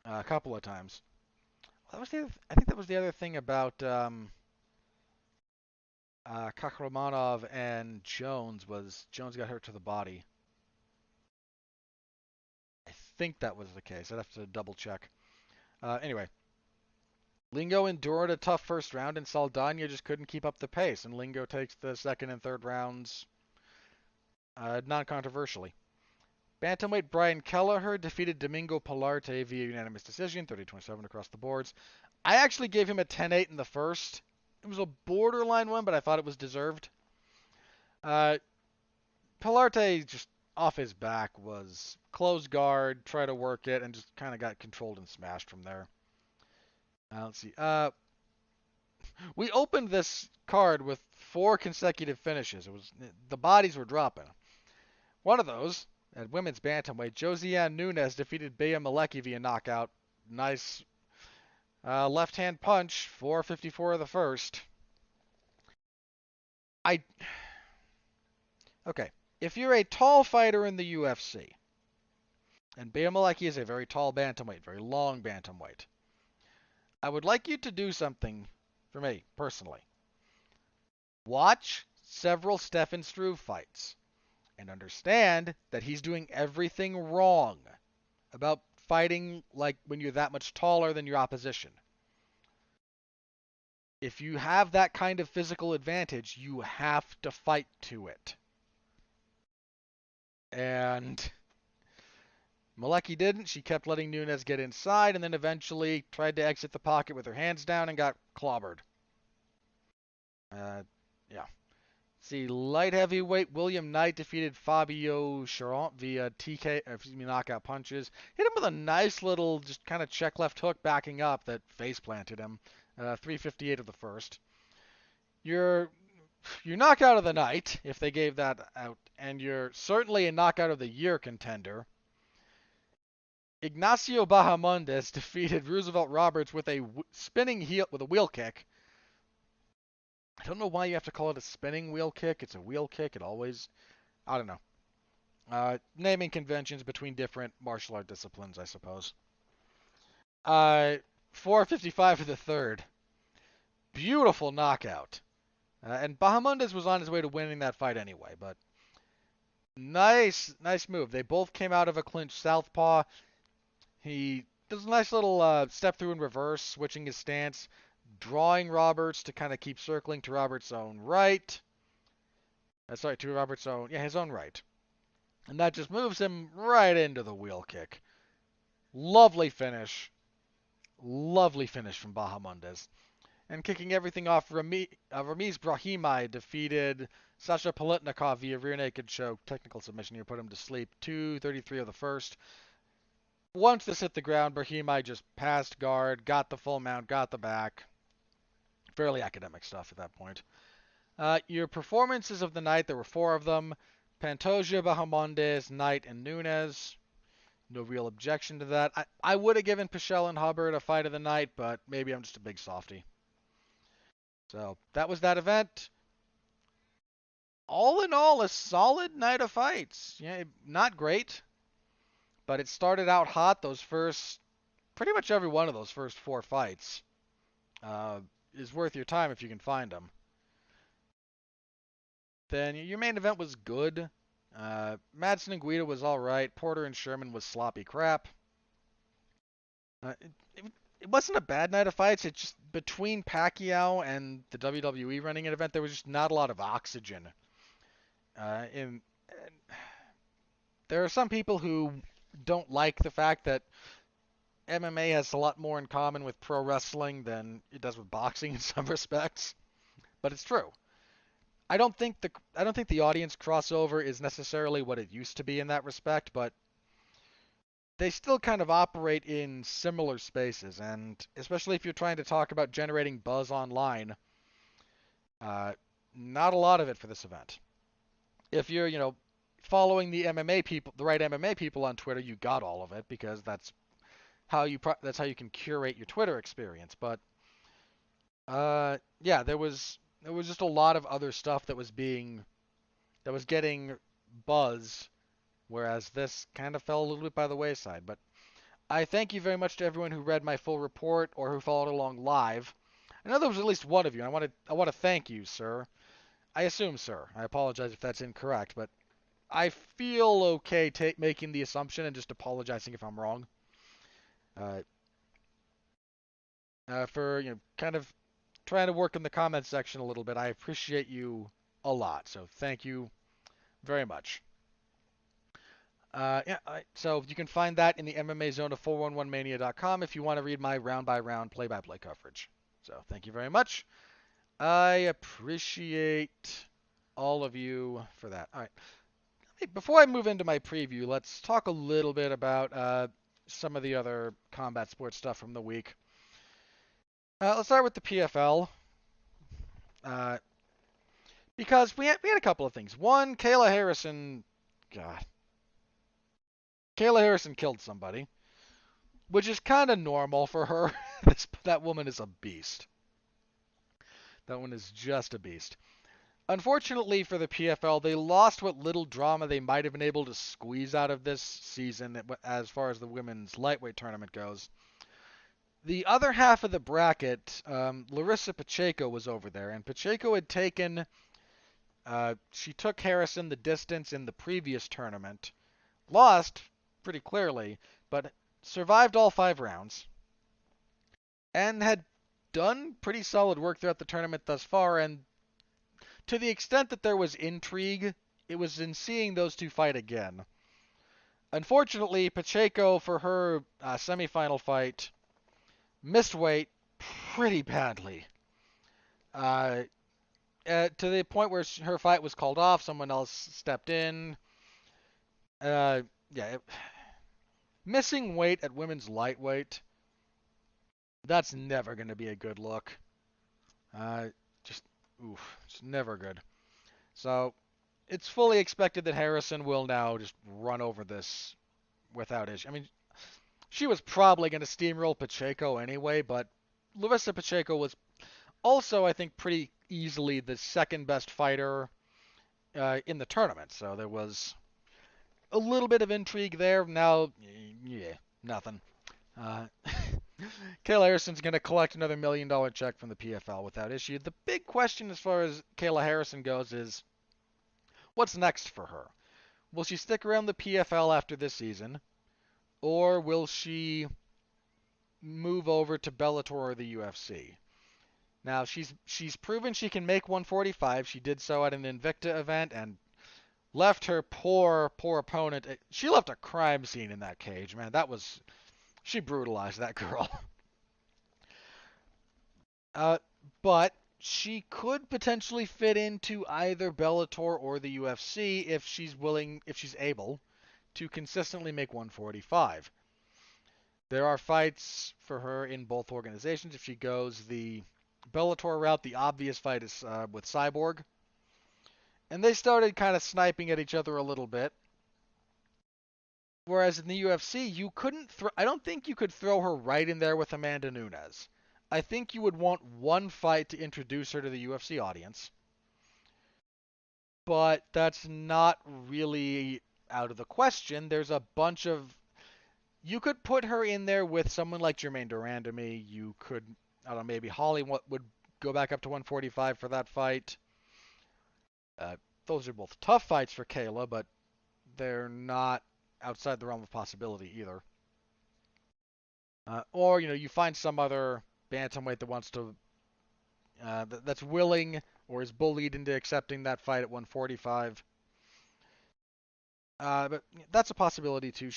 a couple of times. I think that was the other thing about Kakhramonov and Jones was Jones got hurt to the body. I think that was the case. I'd have to double check. Anyway, Lingo endured a tough first round, and Saldana just couldn't keep up the pace, and Lingo takes the second and third rounds non-controversially. Bantamweight Brian Kelleher defeated Domingo Pilarte via unanimous decision, 30-27 across the boards. I actually gave him a 10-8 in the first. It was a borderline one, but I thought it was deserved. Pilarte just off his back was close guard, try to work it, and just kind of got controlled and smashed from there. Let's see. We opened this card with 4 consecutive finishes. The bodies were dropping. One of those, at women's bantamweight, Josiane Nunes defeated Bea Malecki via knockout. Nice left-hand punch, 4:54 of the first. Okay, if you're a tall fighter in the UFC, and Bea Malecki is a very tall bantamweight, very long bantamweight, I would like you to do something for me, personally. Watch several Stefan Struve fights and understand that he's doing everything wrong about fighting like when you're that much taller than your opposition. If you have that kind of physical advantage, you have to fight to it. And Malecki didn't. She kept letting Nunes get inside and then eventually tried to exit the pocket with her hands down and got clobbered. Yeah. See, light heavyweight William Knight defeated Fabio Charant via knockout punches. Hit him with a nice little, just kind of check left hook backing up that face planted him. 3:58 of the first. Your knockout of the night, if they gave that out, and you're certainly a knockout of the year contender. Ignacio Bahamondes defeated Roosevelt Roberts with a spinning heel with a wheel kick. I don't know why you have to call it a spinning wheel kick. It's a wheel kick. I don't know. Naming conventions between different martial art disciplines, I suppose. 4:55 for the third. Beautiful knockout. And Bahamondes was on his way to winning that fight anyway, but nice move. They both came out of a clinch southpaw. He does a nice little step through in reverse, switching his stance, drawing Roberts to kind of keep circling to Roberts' own right. To Roberts' own, his own right. And that just moves him right into the wheel kick. Lovely finish from Bahamondes. And kicking everything off, Ramiz Brahimaj defeated Sasha Paletnikov via rear naked choke. Technical submission here put him to sleep. 2:33 of the first. Once this hit the ground, Brahimaj just passed guard, got the full mount, got the back. Fairly academic stuff at that point. Your performances of the night, there were 4 of them. Pantoja, Bahamondes, Knight, and Nunes. No real objection to that. I would have given Pichel and Hubbard a fight of the night, but maybe I'm just a big softy. So that was that event. All in all, a solid night of fights. Yeah, not great, but it started out hot. Pretty much every one of those first 4 fights is worth your time if you can find them. Then your main event was good. Madsen and Guida was all right. Porter and Sherman was sloppy crap. It wasn't a bad night of fights. It's just between Pacquiao and the WWE running an event, there was just not a lot of oxygen. There are some people who don't like the fact that MMA has a lot more in common with pro wrestling than it does with boxing in some respects, but it's true. I don't think the audience crossover is necessarily what it used to be in that respect, but they still kind of operate in similar spaces, and especially if you're trying to talk about generating buzz online, uh, not a lot of it for this event. If you're, following the MMA people, the right MMA people on Twitter, you got all of it because that's how you can curate your Twitter experience. But yeah, there was just a lot of other stuff that was getting buzz, whereas this kind of fell a little bit by the wayside. But I thank you very much to everyone who read my full report or who followed along live. I know there was at least one of you. I want to thank you, sir. I assume, sir. I apologize if that's incorrect, but I feel okay making the assumption and just apologizing if I'm wrong. Uh, for kind of trying to work in the comments section a little bit. I appreciate you a lot, so thank you very much. Yeah, so you can find that in the MMA zone of 411mania.com if you want to read my round by round play by play coverage. So thank you very much. I appreciate all of you for that. All right. Hey, before I move into my preview, let's talk a little bit about some of the other combat sports stuff from the week. Let's start with the PFL. Uh, because we had a couple of things. One, Kayla Harrison, God, Kayla Harrison killed somebody, which is kind of normal for her. That woman is a beast. That one is just a beast. Unfortunately for the PFL, they lost what little drama they might have been able to squeeze out of this season as far as the women's lightweight tournament goes. The other half of the bracket, Larissa Pacheco was over there, and Pacheco had she took Harrison the distance in the previous tournament, lost pretty clearly, but survived all 5 rounds, and had done pretty solid work throughout the tournament thus far, and to the extent that there was intrigue, it was in seeing those two fight again. Unfortunately, Pacheco, for her semifinal fight, missed weight pretty badly. Uh, to the point where her fight was called off, someone else stepped in. Uh, yeah, missing weight at women's lightweight, that's never going to be a good look. Uh, just, oof, it's never good. So, it's fully expected that Harrison will now just run over this without issue. I mean, she was probably going to steamroll Pacheco anyway, but Larissa Pacheco was also, I think, pretty easily the second best fighter in the tournament. So there was a little bit of intrigue there. Now, yeah, nothing. Uh, Kayla Harrison's going to collect another $1 million check from the PFL without issue. The big question as far as Kayla Harrison goes is, what's next for her? Will she stick around the PFL after this season, or will she move over to Bellator or the UFC? Now, she's proven she can make 145. She did so at an Invicta event and left her poor opponent. She left a crime scene in that cage, man. She brutalized that girl. Uh, but she could potentially fit into either Bellator or the UFC if she's able to consistently make 145. There are fights for her in both organizations. If she goes the Bellator route, the obvious fight is with Cyborg. And they started kind of sniping at each other a little bit. Whereas in the UFC, I don't think you could throw her right in there with Amanda Nunes. I think you would want one fight to introduce her to the UFC audience. But that's not really out of the question. There's a bunch of... You could put her in there with someone like Jermaine Durandamy. You could, I don't know, maybe Holly would go back up to 145 for that fight. Those are both tough fights for Kayla, but they're not outside the realm of possibility either. Or, you find some other bantamweight that wants to, that's willing or is bullied into accepting that fight at 145. But that's a possibility too.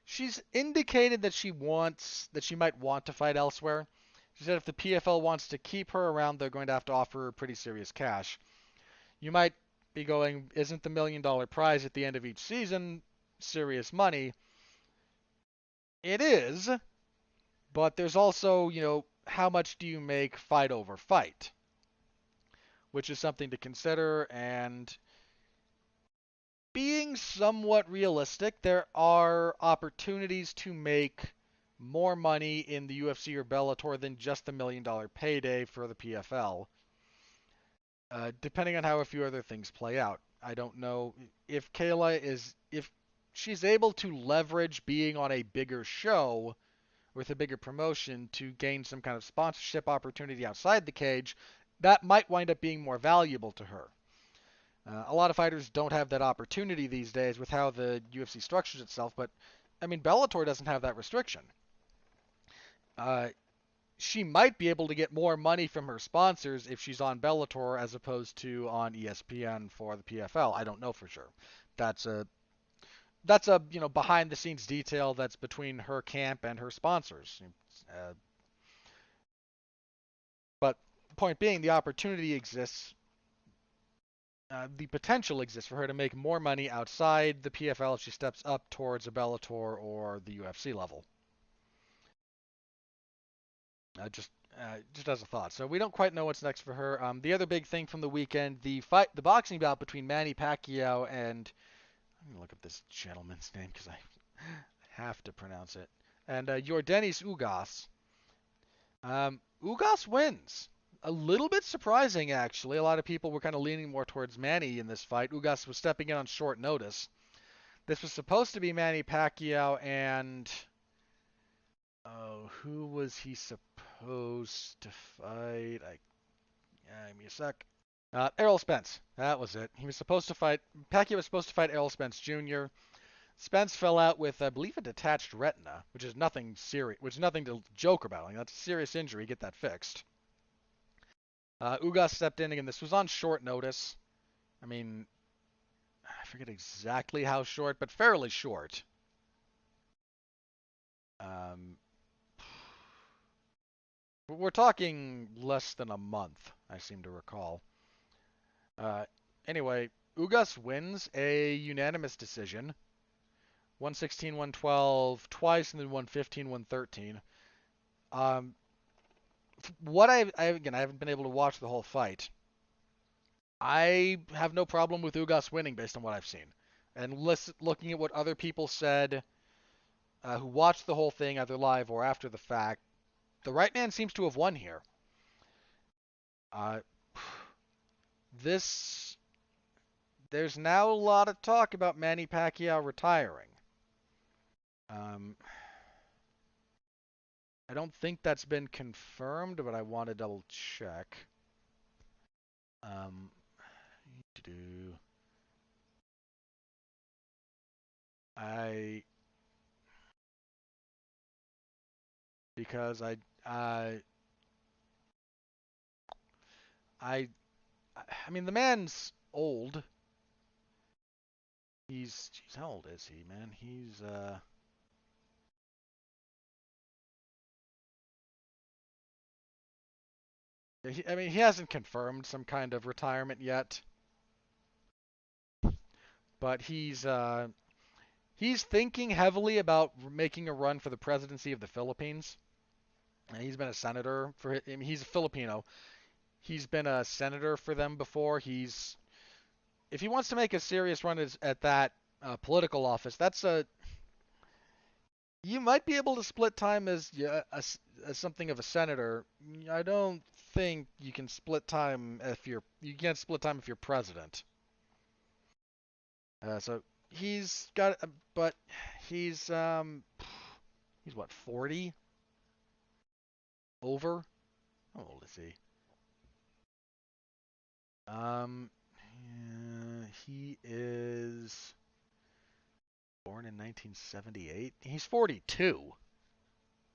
She's indicated that she might want to fight elsewhere. She said if the PFL wants to keep her around, they're going to have to offer her pretty serious cash. You might be going, isn't the $1 million prize at the end of each season serious money? It is, but there's also, how much do you make fight over fight? Which is something to consider, and being somewhat realistic, there are opportunities to make more money in the UFC or Bellator than just the $1 million payday for the PFL, depending on how a few other things play out. I don't know if she's able to leverage being on a bigger show with a bigger promotion to gain some kind of sponsorship opportunity outside the cage, that might wind up being more valuable to her. A lot of fighters don't have that opportunity these days with how the UFC structures itself, but I mean, Bellator doesn't have that restriction. Uh, she might be able to get more money from her sponsors if she's on Bellator as opposed to on ESPN for the PFL. I don't know for sure. That's a behind the scenes detail that's between her camp and her sponsors. Uh, but point being, the opportunity exists. The potential exists for her to make more money outside the PFL if she steps up towards a Bellator or the UFC level. Just as a thought. So we don't quite know what's next for her. The other big thing from the weekend, the boxing bout between Manny Pacquiao and I'm gonna look up this gentleman's name because I have to pronounce it. And Yordenis Ugas. Ugas wins. A little bit surprising, actually. A lot of people were kind of leaning more towards Manny in this fight. Ugas was stepping in on short notice. This was supposed to be Manny Pacquiao and who was he supposed to fight? Give me a sec. Errol Spence. That was it. He was supposed to fight. Pacquiao was supposed to fight Errol Spence Jr. Spence fell out with, I believe, a detached retina, which is nothing serious, which is nothing to joke about. Like, that's a serious injury. Get that fixed. Ugas stepped in again. This was on short notice. I mean, I forget exactly how short, but fairly short. We're talking less than a month, I seem to recall. Anyway, Ugas wins a unanimous decision. 116, 112 twice, and then 115, 113. What again, I haven't been able to watch the whole fight. I have no problem with Ugas winning based on what I've seen. And looking at what other people said who watched the whole thing either live or after the fact, the right man seems to have won here. There's now a lot of talk about Manny Pacquiao retiring. I don't think that's been confirmed, but I want to double check. Because I mean, the man's old. Geez, how old is he, man? I mean, he hasn't confirmed some kind of retirement yet, but he's thinking heavily about making a run for the presidency of the Philippines. He's been a senator for. I mean, he's a Filipino. He's been a senator for them before. If he wants to make a serious run at that political office, you might be able to split time as something of a senator. I don't think you can split time you can't split time if you're president. So he's got, but he's what, 40? Over? How old is he? He is born in 1978. He's 42.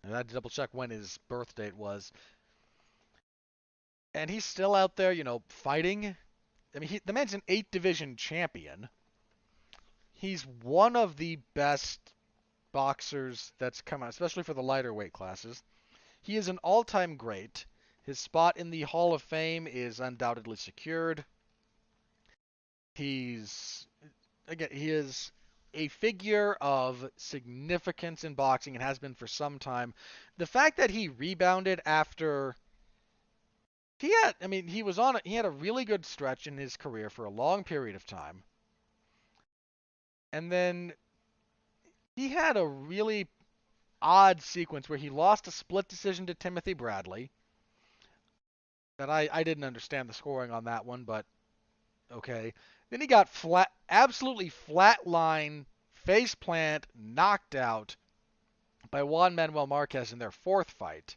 And I had to double check when his birth date was. And he's still out there, fighting. I mean, the man's an 8 division champion. He's one of the best boxers that's come out, especially for the lighter weight classes. He is an all-time great. His spot in the Hall of Fame is undoubtedly secured. He is a figure of significance in boxing and has been for some time. The fact that he rebounded after he had a really good stretch in his career for a long period of time. And then he had a really odd sequence where he lost a split decision to Timothy Bradley. That I didn't understand the scoring on that one, but okay. Then he got absolutely flatline, face plant, knocked out by Juan Manuel Marquez in their fourth fight.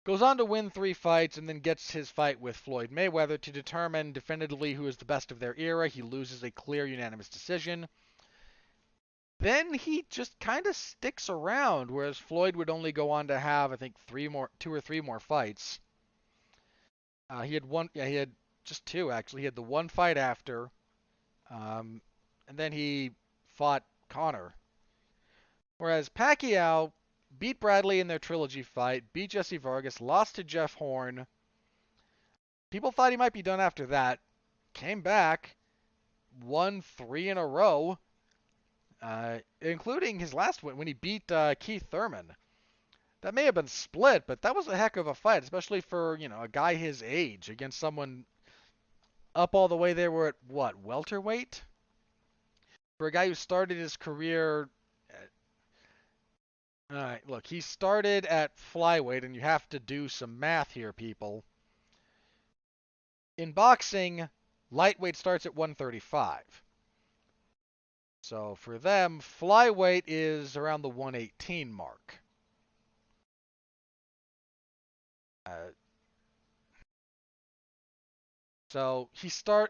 Goes on to win 3 fights and then gets his fight with Floyd Mayweather to determine definitively who is the best of their era. He loses a clear unanimous decision. Then he just kind of sticks around, whereas Floyd would only go on to have, I think, 2 or 3 more fights. He had just 2 actually. He had the 1 fight after, and then he fought Conor. Whereas Pacquiao beat Bradley in their trilogy fight, beat Jesse Vargas, lost to Jeff Horn. People thought he might be done after that. Came back, won 3 in a row, including his last win when he beat Keith Thurman. That may have been split, but that was a heck of a fight, especially for, a guy his age against someone up all the way there. Were at, what, welterweight? For a guy who started his career... Alright, look, he started at flyweight, and you have to do some math here, people. In boxing, lightweight starts at 135. So for them, flyweight is around the 118 mark. So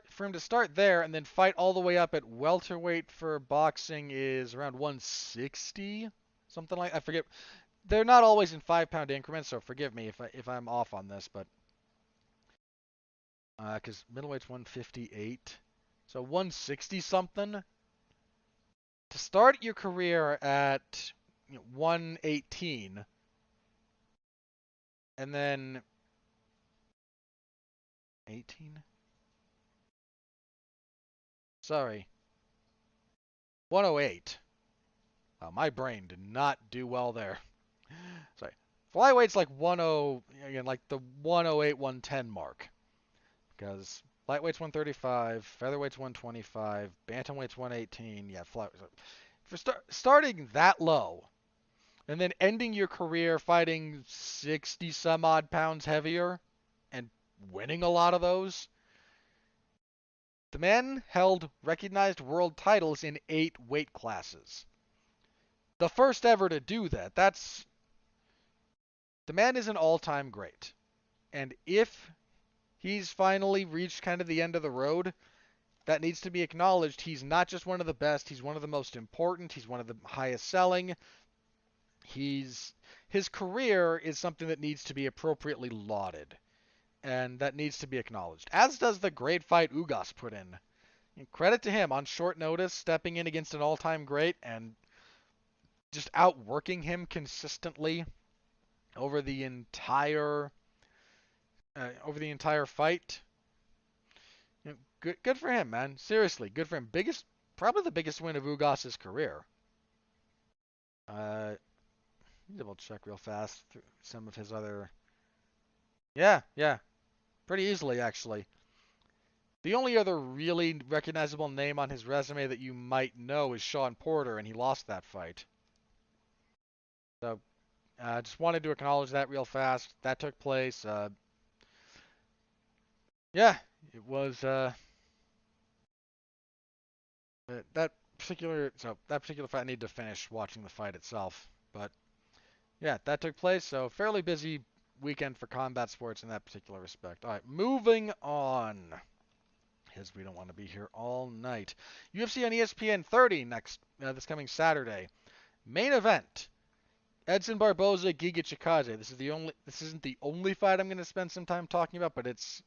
for him to start there and then fight all the way up at welterweight for boxing is around 160, something like I forget. They're not always in 5-pound increments, so forgive me if I'm off on this, but because middleweight's 158, so 160 something. To start your career at 118, and then 18. Sorry. 108. My brain did not do well there. Sorry. Flyweight's like like the 108, 110 mark. Because lightweight's 135, featherweight's 125, bantamweight's 118. Yeah, flyweight. For starting that low, and then ending your career fighting 60 some odd pounds heavier, and winning a lot of those. The man held recognized world titles in 8 weight classes. The first ever to do that. The man is an all-time great. And if he's finally reached kind of the end of the road, that needs to be acknowledged. He's not just one of the best, he's one of the most important, he's one of the highest selling. His career is something that needs to be appropriately lauded. And that needs to be acknowledged. As does the great fight Ugas put in. And credit to him on short notice, stepping in against an all-time great and just outworking him consistently over the entire fight. Good for him, man. Seriously, good for him. Probably the biggest win of Ugas' career. Double check real fast through some of his other. Yeah. Pretty easily, actually. The only other really recognizable name on his resume that you might know is Sean Porter, and he lost that fight. So, just wanted to acknowledge that real fast. That took place. Yeah, it was that particular fight. I need to finish watching the fight itself, but yeah, that took place. So fairly busy weekend for combat sports in that particular respect. All right, moving on, because we don't want to be here all night. UFC on ESPN 30 this coming Saturday. Main event: Edson Barboza, Giga Chikadze. This isn't the only fight I'm going to spend some time talking about, but it's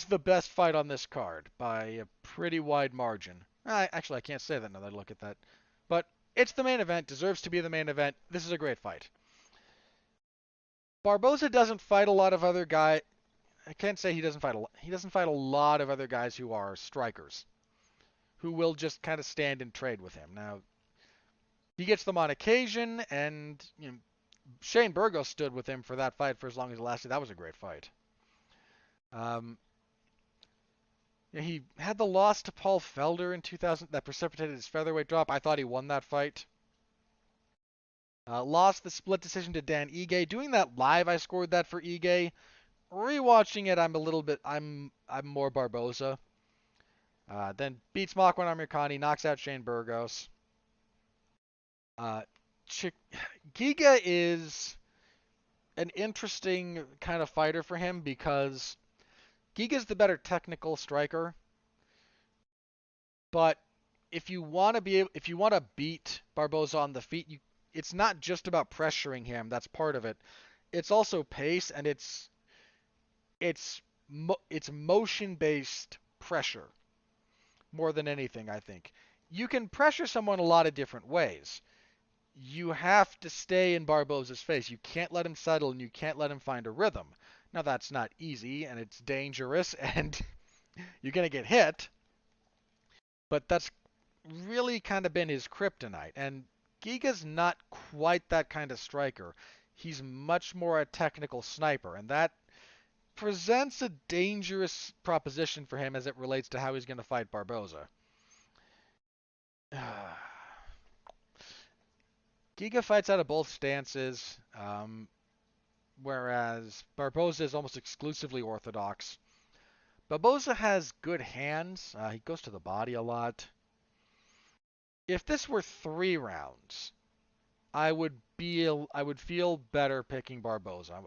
the best fight on this card by a pretty wide margin. Actually, I can't say that now that I look at that. But It's the main event, deserves to be the main event. This is a great fight. Barboza doesn't fight a lot of other guys. I can't say he doesn't fight a lot. He doesn't fight a lot of other guys who are strikers, who will just kind of stand and trade with him. Now, he gets them on occasion, and Shane Burgos stood with him for that fight for as long as it lasted. That was a great fight. He had the loss to Paul Felder in 2000 that precipitated his featherweight drop. I thought he won that fight. Lost the split decision to Dan Ige. Doing that live, I scored that for Ige. Rewatching it, I'm more Barboza. Then beats Makwan Amirkhani, knocks out Shane Burgos. Giga is an interesting kind of fighter for him because Giga's the better technical striker. But if you want to beat Barboza on the feet, it's not just about pressuring him. That's part of it. It's also pace, and it's motion-based pressure more than anything, I think. You can pressure someone a lot of different ways. You have to stay in Barboza's face. You can't let him settle, and you can't let him find a rhythm. Now, that's not easy, and it's dangerous, and you're going to get hit. But that's really kind of been his kryptonite. And Giga's not quite that kind of striker. He's much more a technical sniper, and that presents a dangerous proposition for him as it relates to how he's going to fight Barboza. Giga fights out of both stances, whereas Barboza is almost exclusively orthodox. Barboza has good hands. He goes to the body a lot. If this were 3 rounds, I would feel better picking Barboza.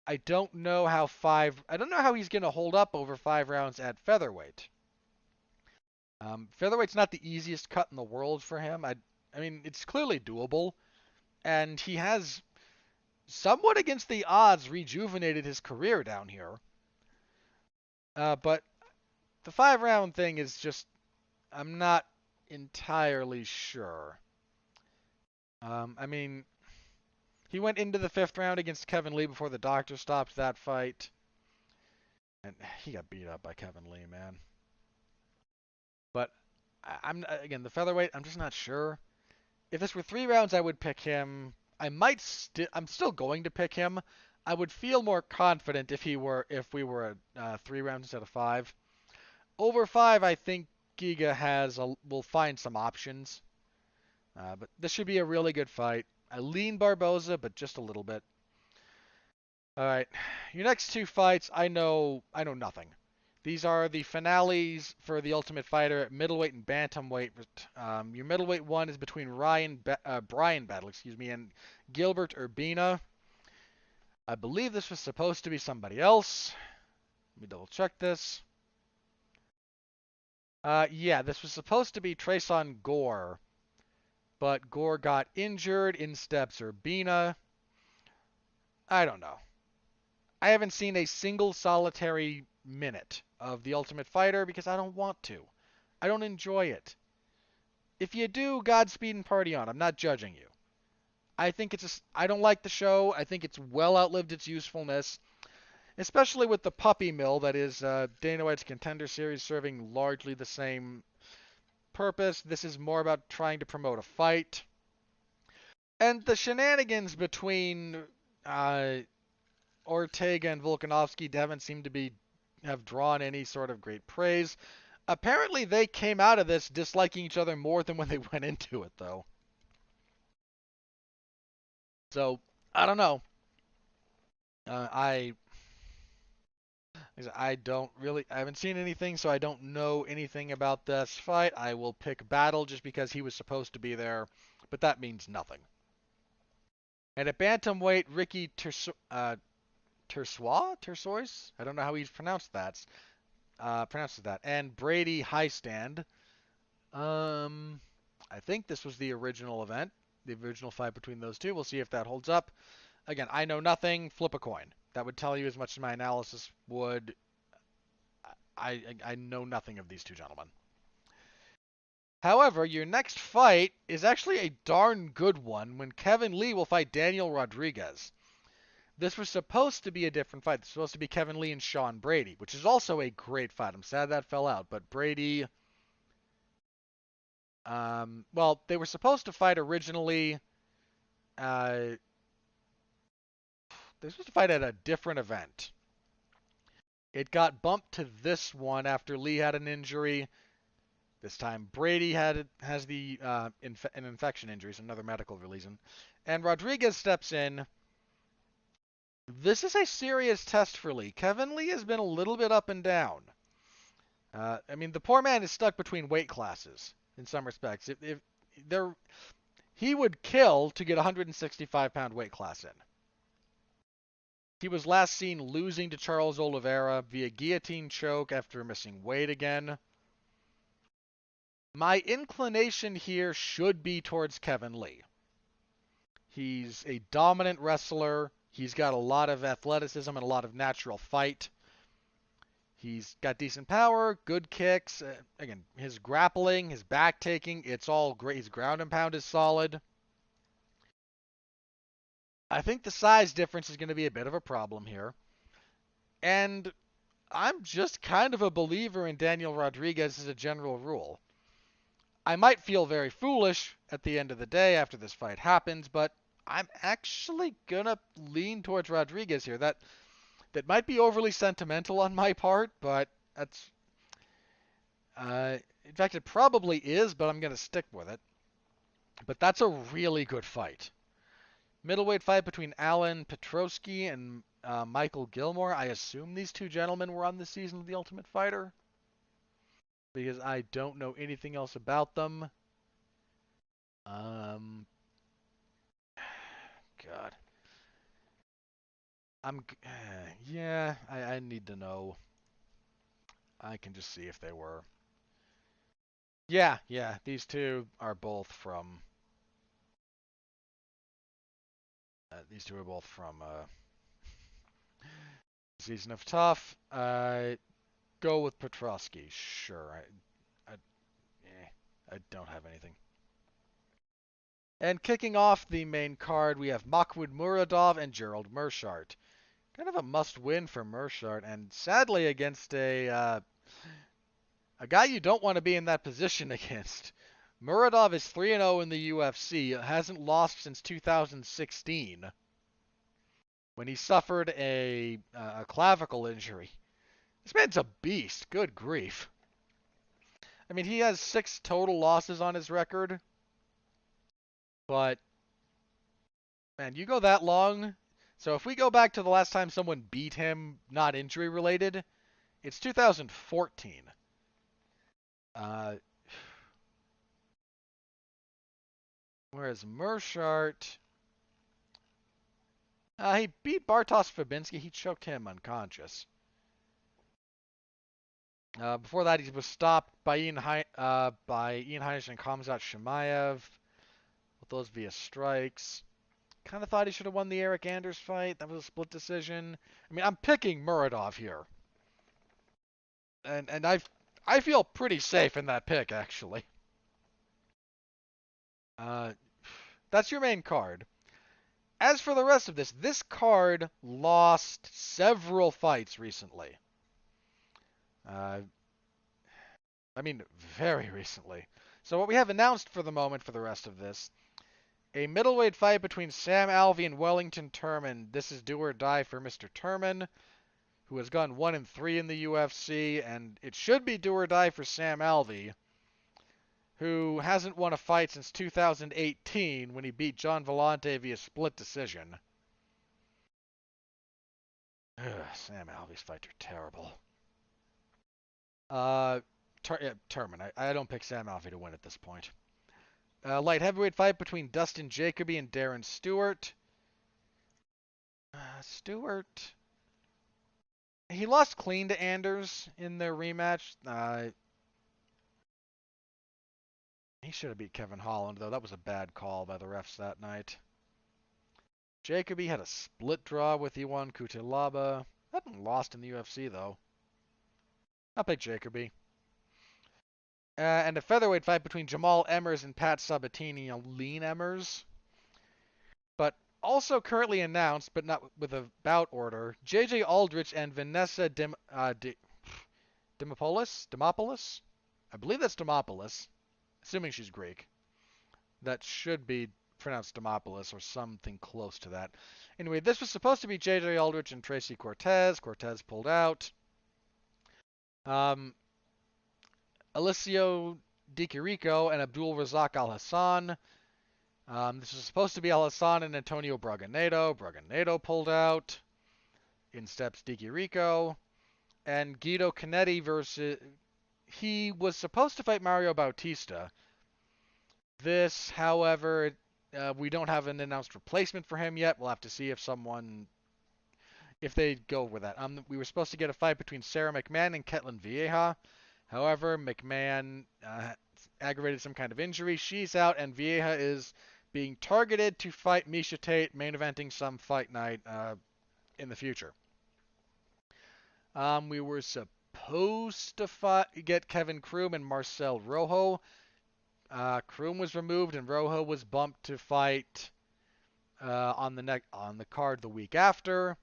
I don't know how he's going to hold up over 5 rounds at featherweight. Featherweight's not the easiest cut in the world for him. I mean, it's clearly doable, and he has somewhat against the odds rejuvenated his career down here. But the 5-round thing is just, I'm not entirely sure. I mean, he went into the 5th round against Kevin Lee before the doctor stopped that fight. And he got beat up by Kevin Lee, man. But again, the featherweight, I'm just not sure. If this were 3 rounds, I would pick him. I'm still going to pick him. I would feel more confident if we were at 3 rounds instead of 5. Over 5, I think Giga will find some options. But this should be a really good fight. I lean Barboza, but just a little bit. All right, your next 2 fights, I know nothing. These are the finales for the Ultimate Fighter at middleweight and bantamweight. Your middleweight one is between Brian Battle, and Gilbert Urbina. I believe this was supposed to be somebody else. Let me double check this. Yeah, this was supposed to be Treson Gore, but Gore got injured. In steps Urbina. I don't know. I haven't seen a single solitary minute of The Ultimate Fighter because I don't want to. I don't enjoy it. If you do, Godspeed and party on. I'm not judging you. I don't like the show. I think it's well outlived its usefulness, especially with the puppy mill that is Dana White's Contender Series serving largely the same purpose. This is more about trying to promote a fight. And the shenanigans between Ortega and Volkanovski haven't seemed to have drawn any sort of great praise. Apparently, they came out of this disliking each other more than when they went into it, though. So, I don't know. I haven't seen anything, so I don't know anything about this fight. I will pick Battle just because he was supposed to be there, but that means nothing. And at bantamweight, Ricky Tersois? I don't know how he pronounces that. And Brady Highstand. I think this was the original event, the original fight between those two. We'll see if that holds up. Again, I know nothing. Flip a coin. That would tell you as much as my analysis would. I know nothing of these two gentlemen. However, your next fight is actually a darn good one when Kevin Lee will fight Daniel Rodriguez. This was supposed to be a different fight. This was supposed to be Kevin Lee and Sean Brady, which is also a great fight. I'm sad that fell out, but Brady, well, they were supposed to fight originally. They were supposed to fight at a different event. It got bumped to this one after Lee had an injury. This time Brady has an infection injury, so another medical reason, and Rodriguez steps in. This is a serious test for Lee. Kevin Lee has been a little bit up and down. I mean, the poor man is stuck between weight classes in some respects. If there, he would kill to get a 165-pound weight class in. He was last seen losing to Charles Oliveira via guillotine choke after missing weight again. My inclination here should be towards Kevin Lee. He's a dominant wrestler. He's got a lot of athleticism and a lot of natural fight. He's got decent power, good kicks. Again, his grappling, his back taking, it's all great. His ground and pound is solid. I think the size difference is going to be a bit of a problem here. And I'm just kind of a believer in Daniel Rodriguez as a general rule. I might feel very foolish at the end of the day after this fight happens, but I'm actually going to lean towards Rodriguez here. That might be overly sentimental on my part, but that's... in fact, it probably is, but I'm going to stick with it. But that's a really good fight. Middleweight fight between Alan Petrosky and Michael Gilmore. I assume these two gentlemen were on the season of The Ultimate Fighter, because I don't know anything else about them. God. Yeah, I need to know. I can just see if they were. Yeah, these two are both from... these two are both from Season of Tough. Go with Petrosky, sure. I don't have anything. And kicking off the main card, we have Mahmoud Muradov and Gerald Meerschaert. Kind of a must-win for Meerschaert, and sadly against a guy you don't want to be in that position against. Muradov is 3-0 in the UFC, hasn't lost since 2016, when he suffered a clavicle injury. This man's a beast, good grief. I mean, he has 6 total losses on his record, but, man, you go that long. So if we go back to the last time someone beat him, not injury-related, it's 2014. Whereas Meerschaert, he beat Bartosz Fabinski. He choked him unconscious. Before that, he was stopped by Ian Heinisch and Khamzat Chimaev. With those via strikes. Kind of thought he should have won the Eric Anders fight. That was a split decision. I mean, I'm picking Muradov here. And I feel pretty safe in that pick, actually. That's your main card. As for the rest of this card lost several fights recently. I mean, very recently. So what we have announced for the moment for the rest of this, a middleweight fight between Sam Alvey and Wellington Turman. This is do or die for Mr. Turman, who has gone 1-3 in the UFC, and it should be do or die for Sam Alvey, who hasn't won a fight since 2018 when he beat John Vellante via split decision. Sam Alvey's fights are terrible. Turman. I don't pick Sam Alvey to win at this point. Light heavyweight fight between Dustin Jacoby and Darren Stewart. Stewart... he lost clean to Anders in their rematch. He should have beat Kevin Holland, though. That was a bad call by the refs that night. Jacoby had a split draw with Iwan Kutelaba. Hadn't lost in the UFC, though. I'll pick Jacoby. And a featherweight fight between Jamal Emmers and Pat Sabatini, lean Emmers. But also currently announced, but not with a bout order, J.J. Aldrich and Vanessa Demopoulos? I believe that's Demopoulos, assuming she's Greek. That should be pronounced Demopoulos or something close to that. Anyway, this was supposed to be J.J. Aldrich and Tracy Cortez. Cortez pulled out. Alessio Di Chirico and Abdul Razak Al Hassan. This was supposed to be Al Hassan and Antonio Braganedo. Braganedo pulled out. In steps Di Chirico. And Guido Canetti versus... He was supposed to fight Mario Bautista. This, however, we don't have an announced replacement for him yet. We'll have to see if they go with that. We were supposed to get a fight between Sarah McMahon and Ketlin Vieja. However, McMahon aggravated some kind of injury. She's out, and Vieja is being targeted to fight Miesha Tate, main eventing some fight night in the future. We were supposed to get Kevin Kroom and Marcel Rojo. Kroom was removed, and Rojo was bumped to fight on the card the week after.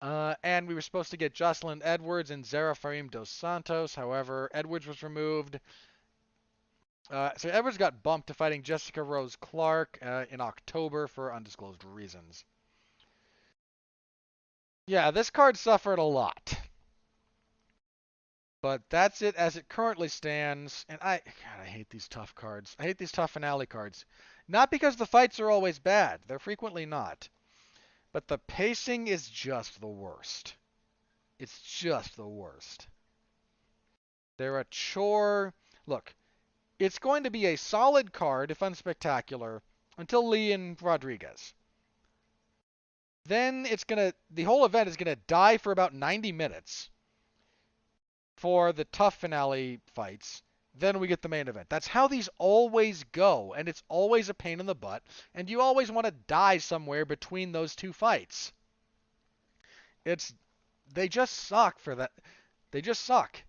And we were supposed to get Jocelyn Edwards and Zara Farim dos Santos. However, Edwards was removed. So Edwards got bumped to fighting Jessica Rose Clark in October for undisclosed reasons. Yeah, this card suffered a lot. But that's it as it currently stands. And I hate these tough cards. I hate these tough finale cards. Not because the fights are always bad. They're frequently not. But the pacing is just the worst. It's just the worst. They're a chore. Look, it's going to be a solid card, if unspectacular, until Leon Rodriguez. Then the whole event is gonna die for about 90 minutes for the tough finale fights. Then we get the main event. That's how these always go, and it's always a pain in the butt, and you always want to die somewhere between those two fights. They just suck for that. They just suck.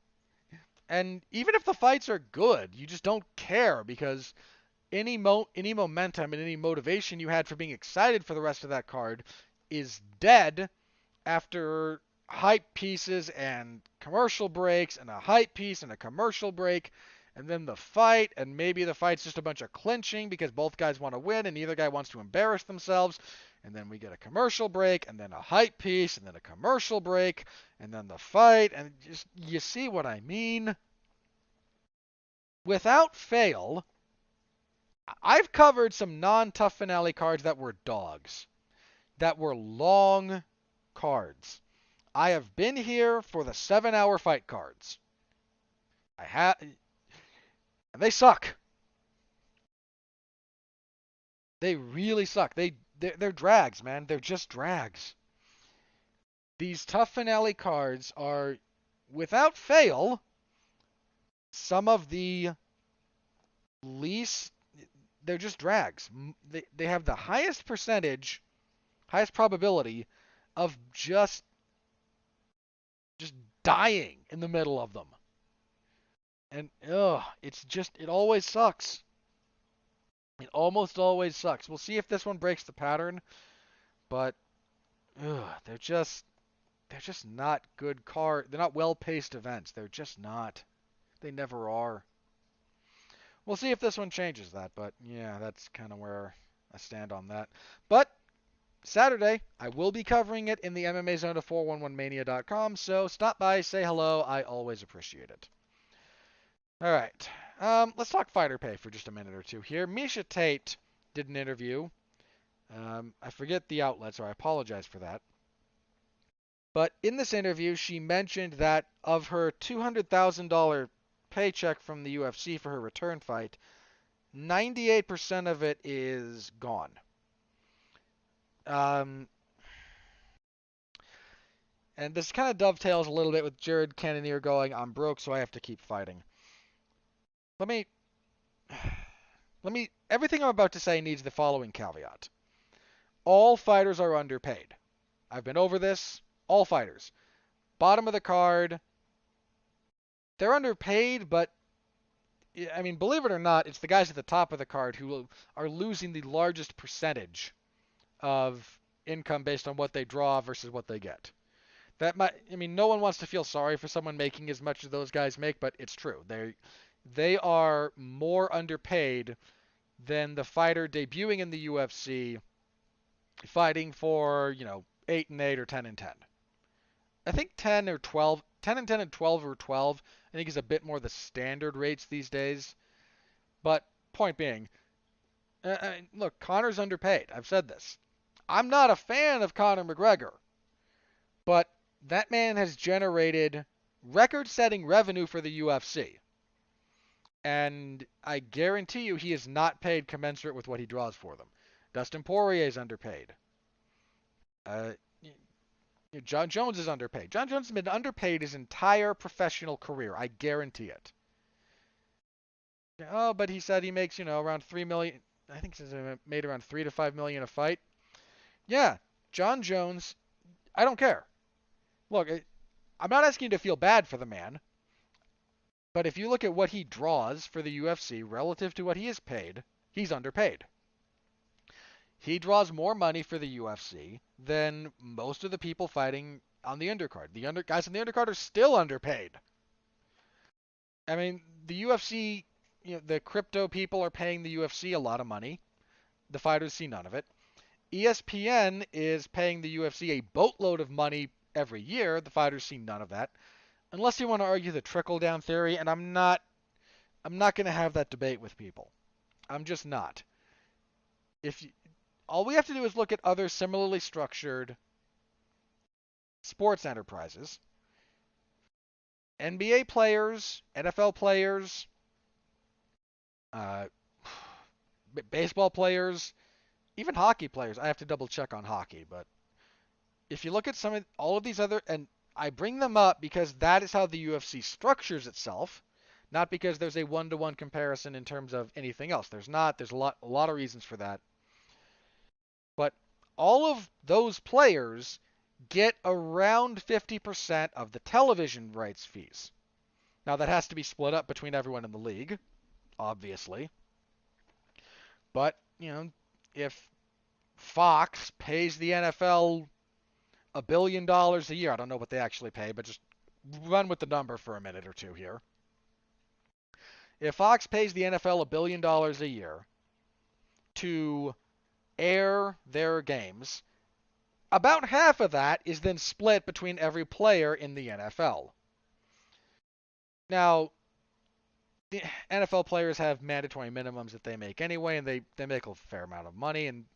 And even if the fights are good, you just don't care because any momentum and any motivation you had for being excited for the rest of that card is dead after hype pieces and commercial breaks and a hype piece and a commercial break and then the fight, and maybe the fight's just a bunch of clinching because both guys want to win and neither guy wants to embarrass themselves, and then we get a commercial break and then a hype piece and then a commercial break and then the fight, and just, you see what I mean? Without fail, I've covered some non-tough finale cards that were dogs, that were long cards. I have been here for the 7-hour fight cards. And they suck. They really suck. They're drags, man. They're just drags. These tough finale cards are, without fail, some of the least. They're just drags. They have the highest percentage, highest probability of just dying in the middle of them. And it always sucks. It almost always sucks. We'll see if this one breaks the pattern, but they're just not good they're not well-paced events. They're just not. They never are. We'll see if this one changes that, but yeah, that's kind of where I stand on that. But Saturday, I will be covering it in the MMA Zone of 411mania.com, so stop by, say hello. I always appreciate it. All right. Let's talk fighter pay for just a minute or two here. Miesha Tate did an interview. I forget the outlet, so I apologize for that. But in this interview, she mentioned that of her $200,000 paycheck from the UFC for her return fight, 98% of it is gone. And this kind of dovetails a little bit with Jared Cannonier going, I'm broke, so I have to keep fighting. Everything I'm about to say needs the following caveat. All fighters are underpaid. I've been over this. All fighters. Bottom of the card, they're underpaid, but I mean, believe it or not, it's the guys at the top of the card who are losing the largest percentage of income based on what they draw versus what they get. That might, I mean, no one wants to feel sorry for someone making as much as those guys make, but it's true. They are more underpaid than the fighter debuting in the UFC, fighting for 8-8 or 10-10. I think 10 or 12, 10-10 and 12 or 12. I think is a bit more the standard rates these days. But point being, look, Conor's underpaid. I've said this. I'm not a fan of Conor McGregor, but that man has generated record-setting revenue for the UFC. And I guarantee you he is not paid commensurate with what he draws for them. Dustin Poirier is underpaid. Uh, John Jones is underpaid. John Jones has been underpaid his entire professional career. I guarantee it. Oh, but he said he makes, around 3 million. I think he made around 3 to 5 million a fight. Yeah, John Jones, I don't care. Look, I'm not asking you to feel bad for the man, but if you look at what he draws for the UFC relative to what he is paid, he's underpaid. He draws more money for the UFC than most of the people fighting on the undercard. The guys on the undercard are still underpaid. I mean, the UFC, the crypto people are paying the UFC a lot of money. The fighters see none of it. ESPN is paying the UFC a boatload of money every year. The fighters see none of that. Unless you want to argue the trickle-down theory, and I'm not going to have that debate with people. I'm just not. All we have to do is look at other similarly structured sports enterprises. NBA players, NFL players, baseball players, even hockey players. I have to double check on hockey, but if you look at all of these other, and I bring them up because that is how the UFC structures itself, not because there's a one-to-one comparison in terms of anything else. There's not. There's a lot of reasons for that. But all of those players get around 50% of the television rights fees. Now that has to be split up between everyone in the league, obviously. But, if Fox pays the NFL $1 billion a year, I don't know what they actually pay, but just run with the number for a minute or two here. If Fox pays the NFL $1 billion a year to air their games, about half of that is then split between every player in the NFL. Now, the NFL players have mandatory minimums that they make anyway, and they make a fair amount of money, and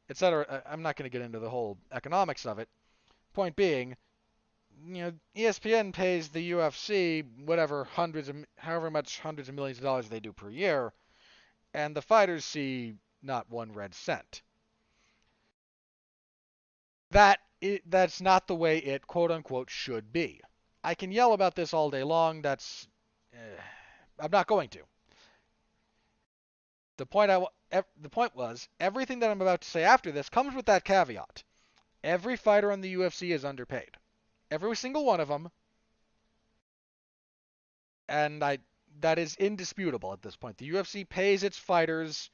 etc. I'm not going to get into the whole economics of it. Point being, ESPN pays the UFC however much hundreds of millions of dollars they do per year, and the fighters see not one red cent. That's not the way it quote unquote should be. I can yell about this all day long. I'm not going to. The point was everything that I'm about to say after this comes with that caveat. Every fighter on the UFC is underpaid. Every single one of them. And that is indisputable at this point. The UFC pays its fighters.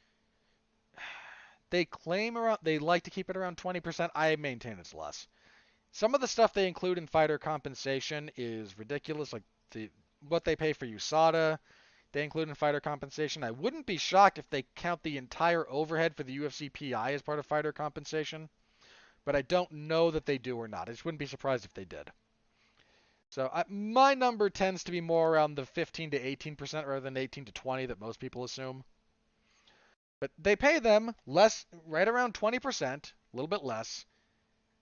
They like to keep it around 20%. I maintain it's less. Some of the stuff they include in fighter compensation is ridiculous, like what they pay for USADA. They include in fighter compensation. I wouldn't be shocked if they count the entire overhead for the UFC PI as part of fighter compensation, but I don't know that they do or not. I just wouldn't be surprised if they did. So my number tends to be more around the 15 to 18% rather than 18 to 20 that most people assume. But they pay them less, right around 20%, a little bit less.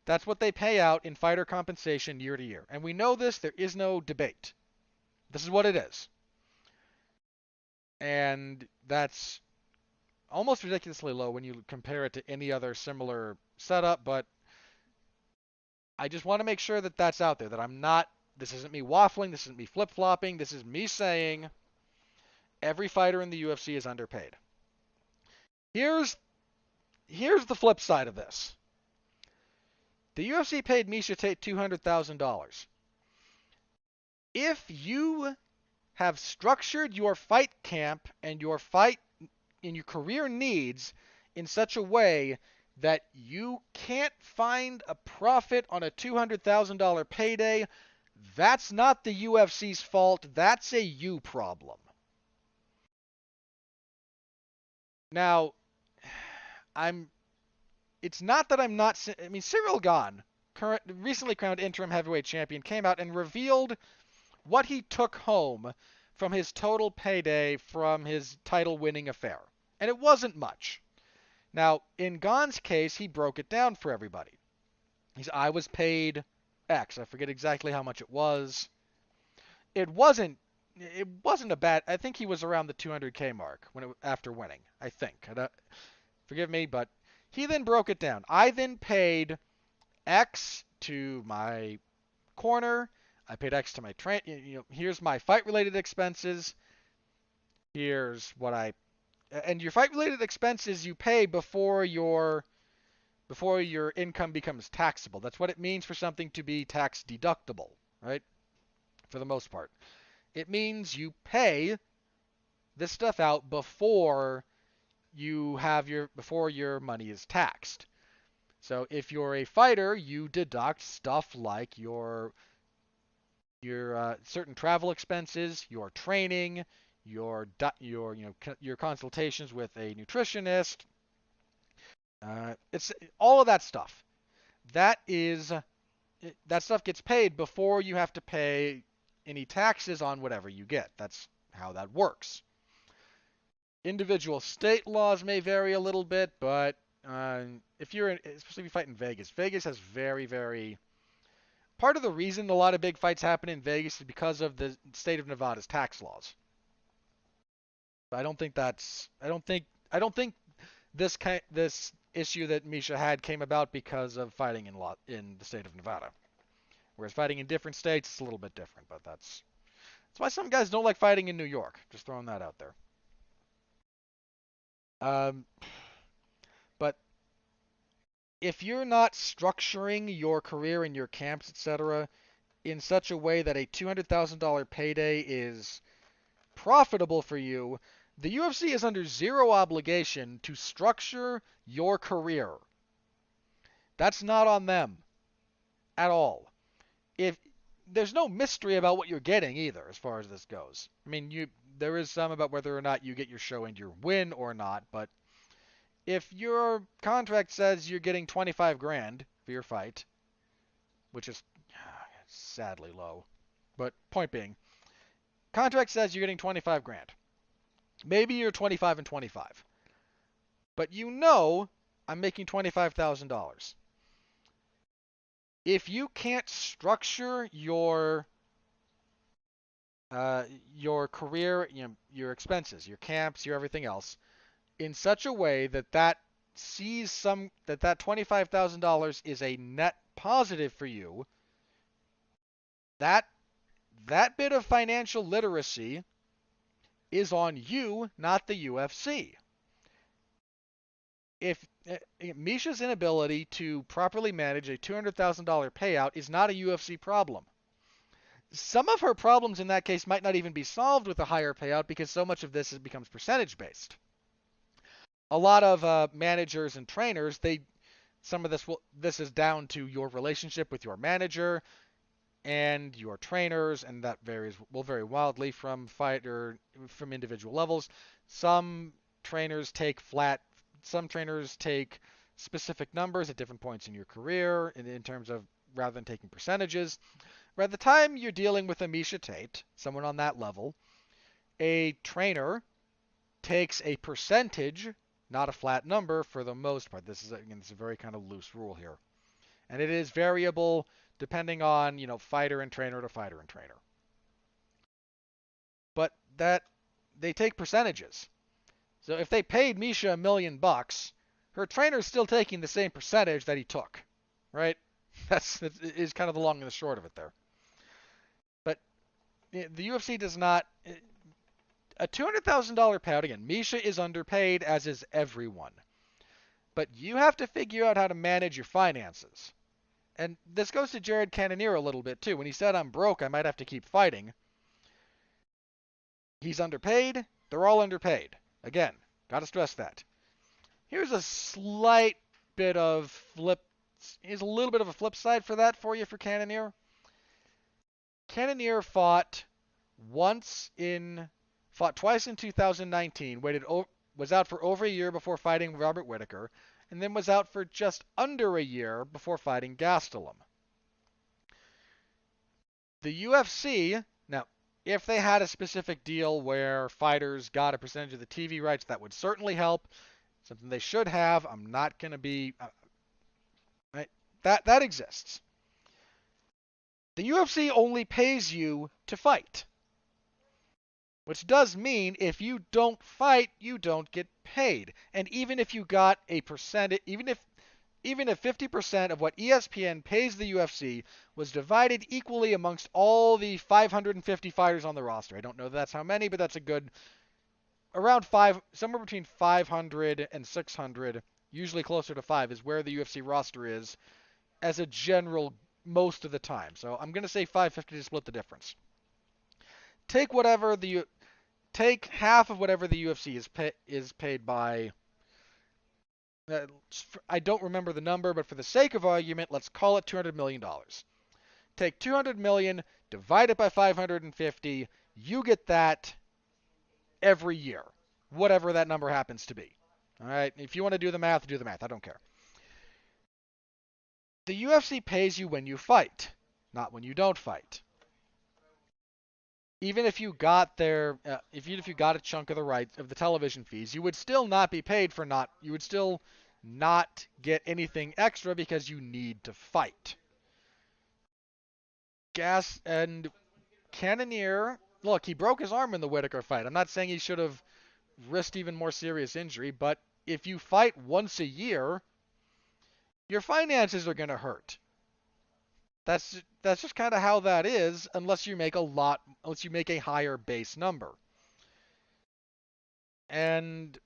That's what they pay out in fighter compensation year to year. And we know this. There is no debate. This is what it is. And that's almost ridiculously low when you compare it to any other similar setup, but I just want to make sure that that's out there, that this isn't me waffling, this isn't me flip-flopping, this is me saying every fighter in the UFC is underpaid. Here's the flip side of this. The UFC paid Miesha Tate $200,000. if you have structured your fight camp and your fight in your career needs in such a way that you can't find a profit on a $200,000 payday, that's not the UFC's fault. That's a you problem. Now, it's not that I'm not. I mean, Cyril Gane, recently crowned interim heavyweight champion, came out and revealed what he took home from his total payday from his title-winning affair, and it wasn't much. Now, in Gane's case, he broke it down for everybody. He said, I was paid X. I forget exactly how much it was. It wasn't a bad. I think he was around the 200K mark after winning. I think. Forgive me, but he then broke it down. I then paid X to my corner. I paid X to my train. Here's my fight-related expenses. Here's what and your fight-related expenses you pay before your income becomes taxable. That's what it means for something to be tax deductible, right? For the most part, it means you pay this stuff out before your money is taxed. So if you're a fighter, you deduct stuff like your certain travel expenses, your training, your consultations with a nutritionist. It's all of that stuff. That stuff gets paid before you have to pay any taxes on whatever you get. That's how that works. Individual state laws may vary a little bit, but especially if you fight in Vegas, Vegas has very. Part of the reason a lot of big fights happen in Vegas is because of the state of Nevada's tax laws. I don't think this issue that Misha had came about because of fighting in the state of Nevada. Whereas fighting in different states, it's a little bit different, but that's why some guys don't like fighting in New York. Just throwing that out there. But if you're not structuring your career and your camps, etc., in such a way that a $200,000 payday is profitable for you, the UFC is under zero obligation to structure your career. That's not on them at all. If there's no mystery about what you're getting either, as far as this goes. I mean, there is some about whether or not you get your show and your win or not, but if your contract says you're getting 25 grand for your fight, which is sadly low, but point being, contract says you're getting 25 grand. Maybe you're 25 and 25. But I'm making $25,000. If you can't structure your career, your expenses, your camps, your everything else, in such a way that that $25,000 is a net positive for you, that bit of financial literacy is on you, not the UFC. If Misha's inability to properly manage a $200,000 payout is not a UFC problem. Some of her problems in that case might not even be solved with a higher payout because so much of this becomes percentage based. A lot of managers and trainers, some of this is down to your relationship with your manager and your trainers, and that will vary wildly from individual levels. Some trainers take specific numbers at different points in your career in terms of rather than taking percentages. By the time you're dealing with a Miesha Tate, someone on that level, a trainer takes a percentage, not a flat number for the most part. This is a very kind of loose rule here. And it is variable depending on, fighter and trainer to fighter and trainer. But that they take percentages. So if they paid Miesha $1 million, her trainer's still taking the same percentage that he took, right? That is kind of the long and the short of it there. But the UFC does not. A $200,000 payout, again, Miesha is underpaid, as is everyone. But you have to figure out how to manage your finances. and this goes to Jared Cannonier a little bit too. When he said, I'm broke, I might have to keep fighting. He's underpaid. They're all underpaid. Again, got to stress that. Here's a slight bit of flip. Here's a little bit of a flip side for that for you for Cannonier. Cannonier fought twice in 2019, was out for over a year before fighting Robert Whittaker, and then was out for just under a year before fighting Gastelum. The UFC, now, if they had a specific deal where fighters got a percentage of the TV rights, that would certainly help. Something they should have. I'm not going to be... right? That exists. The UFC only pays you to fight. Which does mean if you don't fight, you don't get paid. And even if you got a percentage, even if 50% of what ESPN pays the UFC was divided equally amongst all the 550 fighters on the roster. I don't know that's how many, but that's a good around somewhere between 500 and 600, usually closer to 5 is where the UFC roster is as a general most of the time. So I'm going to say 550 to split the difference. Take half of whatever the UFC is paid by. I don't remember the number, but for the sake of argument, let's call it $200 million. Take $200 million, divide it by 550, you get that every year, whatever that number happens to be. All right, if you want to do the math, do the math. I don't care. The UFC pays you when you fight, not when you don't fight. Even if you got even if you got a chunk of the rights of the television fees, you would still not be paid for you would still not get anything extra because you need to fight. And Cannonier, look, he broke his arm in the Whittaker fight. I'm not saying he should have risked even more serious injury, but if you fight once a year, your finances are going to hurt. That's just kind of how that is, unless you make a higher base number. And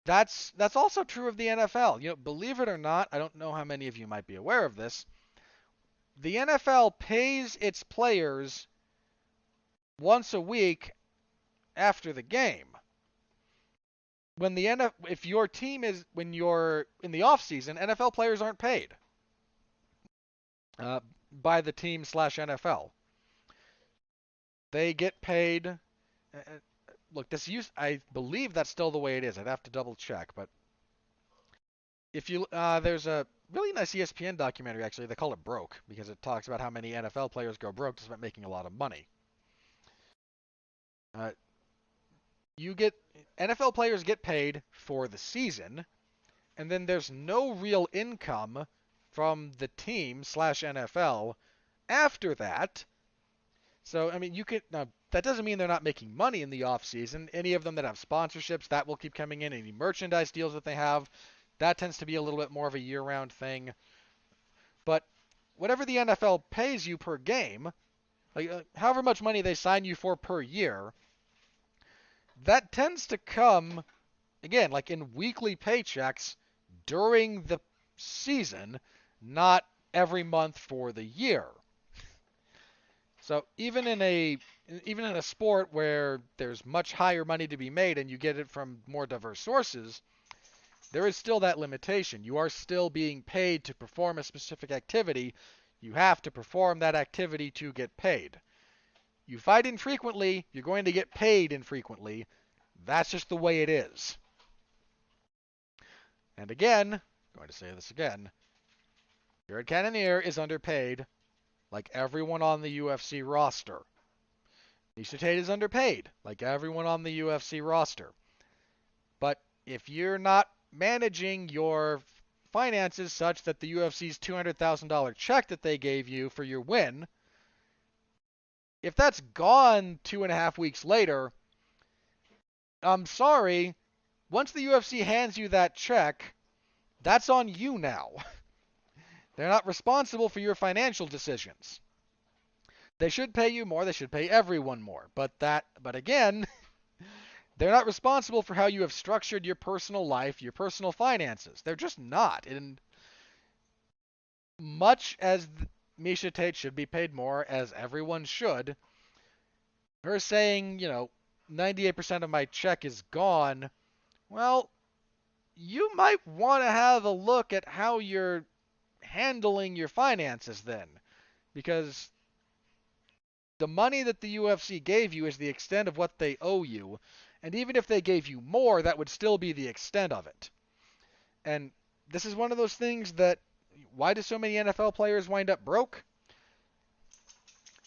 that's also true of the NFL. You know, believe it or not, I don't know how many of you might be aware of this. The NFL pays its players once a week after the game. When you're in the off season, NFL players aren't paid by the team / NFL. They get paid. Look, I believe that's still the way it is. I'd have to double check, but there's a really nice ESPN documentary actually. They call it Broke because it talks about how many NFL players go broke despite making a lot of money. NFL players get paid for the season, and then there's no real income from the team / NFL after that. So, I mean, that doesn't mean they're not making money in the off season. Any of them that have sponsorships, that will keep coming in. Any merchandise deals that they have, that tends to be a little bit more of a year-round thing. But whatever the NFL pays you per game, however much money they sign you for per year, that tends to come, again, like in weekly paychecks during the season, not every month for the year. So even in a sport where there's much higher money to be made and you get it from more diverse sources, there is still that limitation. You are still being paid to perform a specific activity. You have to perform that activity to get paid. You fight infrequently, you're going to get paid infrequently. That's just the way it is. And again, I'm going to say this again, Jared Cannonier is underpaid like everyone on the UFC roster. Miesha Tate is underpaid like everyone on the UFC roster. But if you're not managing your finances such that the UFC's $200,000 check that they gave you for your win, if that's gone 2.5 weeks later, I'm sorry, once the UFC hands you that check, that's on you now. They're not responsible for your financial decisions. They should pay you more. They should pay everyone more. But again, they're not responsible for how you have structured your personal life, your personal finances. They're just not. And much as Miesha Tate should be paid more, as everyone should, her saying, 98% of my check is gone, well, you might want to have a look at how you're handling your finances then. Because the money that the UFC gave you is the extent of what they owe you. And even if they gave you more, that would still be the extent of it. And this is one of those things that, why do so many NFL players wind up broke?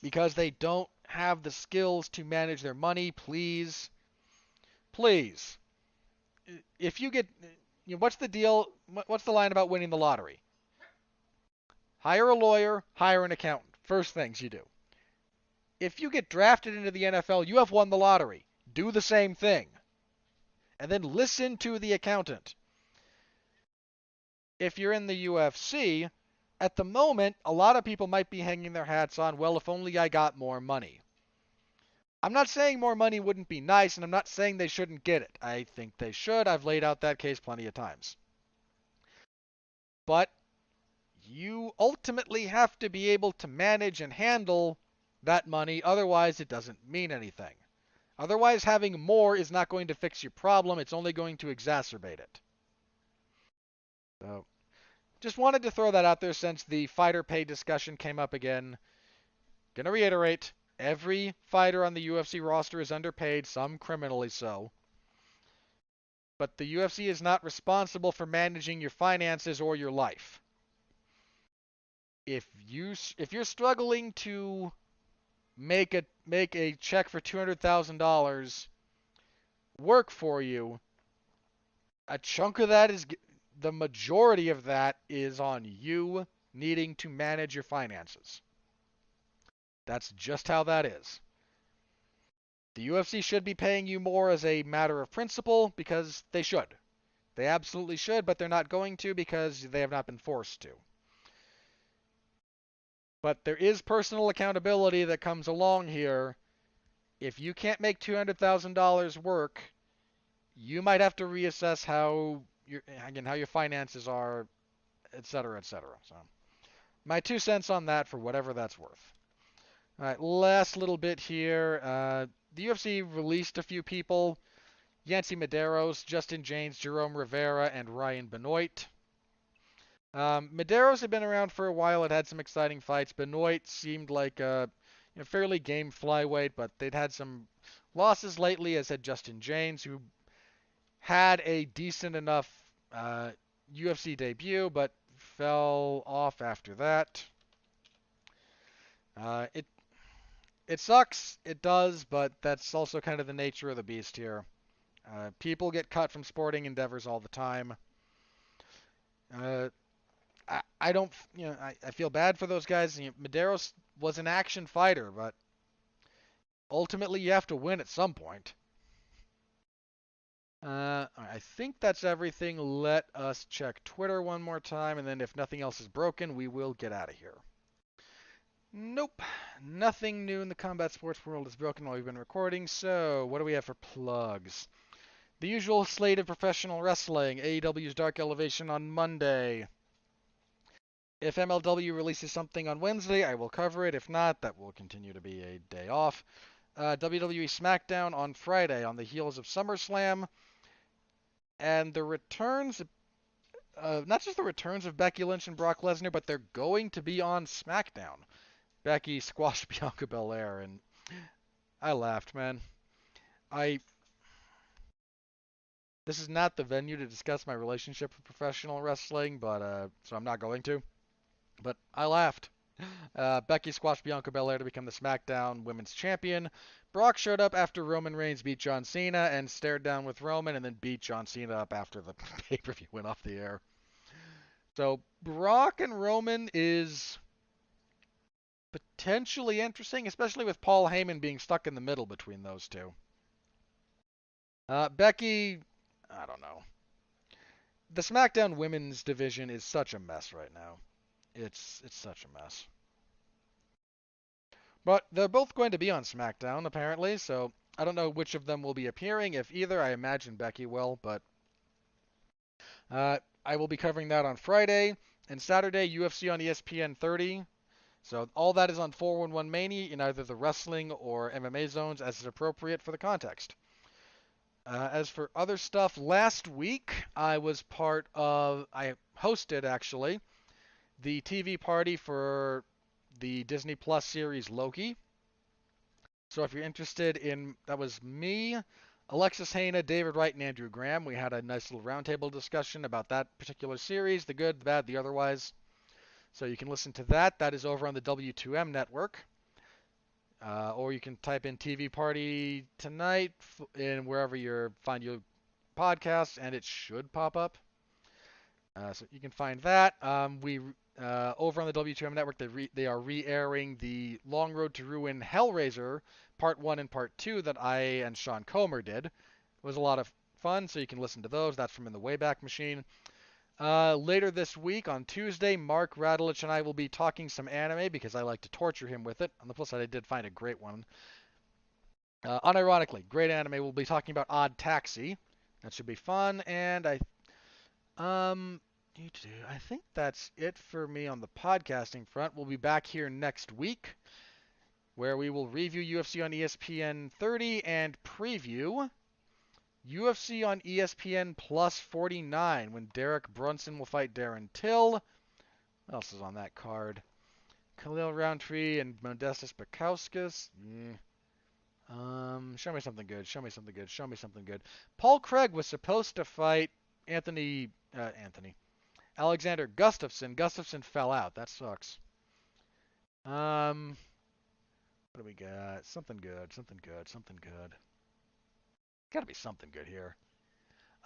Because they don't have the skills to manage their money. Please, please, if you get, what's the deal? What's the line about winning the lottery? Hire a lawyer, hire an accountant. First things you do. If you get drafted into the NFL, you have won the lottery. Do the same thing. And then listen to the accountant. If you're in the UFC, at the moment, a lot of people might be hanging their hats on, well, if only I got more money. I'm not saying more money wouldn't be nice, and I'm not saying they shouldn't get it. I think they should. I've laid out that case plenty of times. But you ultimately have to be able to manage and handle that money, otherwise it doesn't mean anything. Otherwise, having more is not going to fix your problem, it's only going to exacerbate it. So, just wanted to throw that out there since the fighter pay discussion came up again. Gonna reiterate, every fighter on the UFC roster is underpaid, some criminally so. But the UFC is not responsible for managing your finances or your life. If you're struggling to make a check for $200,000 work for you, a chunk of that is the majority of that is on you needing to manage your finances. That's just how that is. The UFC should be paying you more as a matter of principle because they should. They absolutely should, but they're not going to because they have not been forced to. But there is personal accountability that comes along here. If you can't make $200,000 work, you might have to reassess how your finances are, etc., etc. So, my 2 cents on that for whatever that's worth. All right, last little bit here. The UFC released a few people: Yancy Medeiros, Justin Jaynes, Jerome Rivera, and Ryan Benoit. Medeiros had been around for a while. It had some exciting fights. Benoit seemed like a fairly game flyweight, but they'd had some losses lately, as had Justin Jaynes, who had a decent enough UFC debut, but fell off after that. It sucks, it does, but that's also kind of the nature of the beast here. People get cut from sporting endeavors all the time. I don't, I feel bad for those guys. Medeiros was an action fighter, but ultimately you have to win at some point. I think that's everything. Let us check Twitter one more time, and then if nothing else is broken, we will get out of here. Nope. Nothing new in the combat sports world is broken while we've been recording, so what do we have for plugs? The usual slate of professional wrestling, AEW's Dark Elevation on Monday. If MLW releases something on Wednesday, I will cover it. If not, that will continue to be a day off. WWE SmackDown on Friday on the heels of SummerSlam. And the returns, not just the returns of Becky Lynch and Brock Lesnar, but they're going to be on SmackDown. Becky squashed Bianca Belair, and I laughed, man. This is not the venue to discuss my relationship with professional wrestling, but so I'm not going to. But I laughed. Becky squashed Bianca Belair to become the SmackDown Women's Champion. Brock showed up after Roman Reigns beat John Cena and stared down with Roman and then beat John Cena up after the pay-per-view went off the air. So Brock and Roman is potentially interesting, especially with Paul Heyman being stuck in the middle between those two. Becky, I don't know. The SmackDown Women's division is such a mess right now. It's such a mess. But they're both going to be on SmackDown, apparently, so I don't know which of them will be appearing. If either, I imagine Becky will, but I will be covering that on Friday. And Saturday, UFC on ESPN 30. So all that is on 411 Mania in either the wrestling or MMA zones as is appropriate for the context. As for other stuff, last week I hosted actually the TV party for the Disney Plus series Loki. So if you're interested in, that was me, Alexis Hana, David Wright, and Andrew Graham. We had a nice little roundtable discussion about that particular series, the good, the bad, the otherwise. So you can listen to that. That is over on the W2M network. Or you can type in TV Party Tonight in wherever you find your podcasts, and it should pop up. So you can find that. We over on the W2M network, they are re-airing the Long Road to Ruin Hellraiser Part 1 and Part 2 that I and Sean Comer did. It was a lot of fun, so you can listen to those. That's from in the Wayback Machine. Later this week, on Tuesday, Mark Radulich and I will be talking some anime because I like to torture him with it. On the plus side, I did find a great one. Unironically, great anime. We'll be talking about Odd Taxi. That should be fun. And I think that's it for me on the podcasting front. We'll be back here next week where we will review UFC on ESPN 30 and preview UFC on ESPN Plus 49 when Derek Brunson will fight Darren Till. What else is on that card? Khalil Roundtree and Modestas Bakauskas. Yeah. Show me something good. Show me something good. Show me something good. Paul Craig was supposed to fight Alexander Gustafsson. Gustafsson fell out. That sucks. What do we got? Something good. Something good. Something good. Gotta be something good here.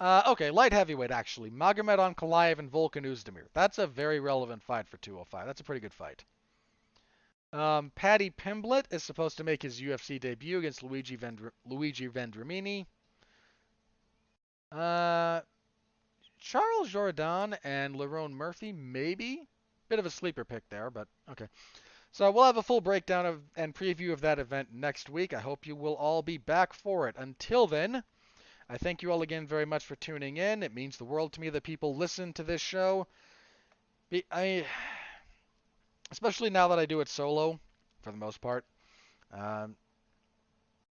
Okay, light heavyweight actually. Magomed Ankalaev and Volkan Oezdemir. That's a very relevant fight for 205. That's a pretty good fight. Paddy Pimblett is supposed to make his UFC debut against Luigi Vendramini. Charles Jourdain and Lerone Murphy, maybe. Bit of a sleeper pick there, but okay. So we'll have a full breakdown and preview of that event next week. I hope you will all be back for it. Until then, I thank you all again very much for tuning in. It means the world to me that people listen to this show. Especially now that I do it solo, for the most part.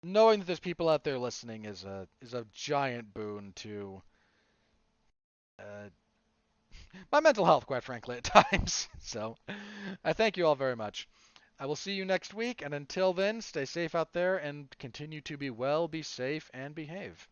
Knowing that there's people out there listening is a giant boon to my mental health, quite frankly, at times. So I thank you all very much. I will see you next week, and until then, stay safe out there and continue to be well, be safe, and behave.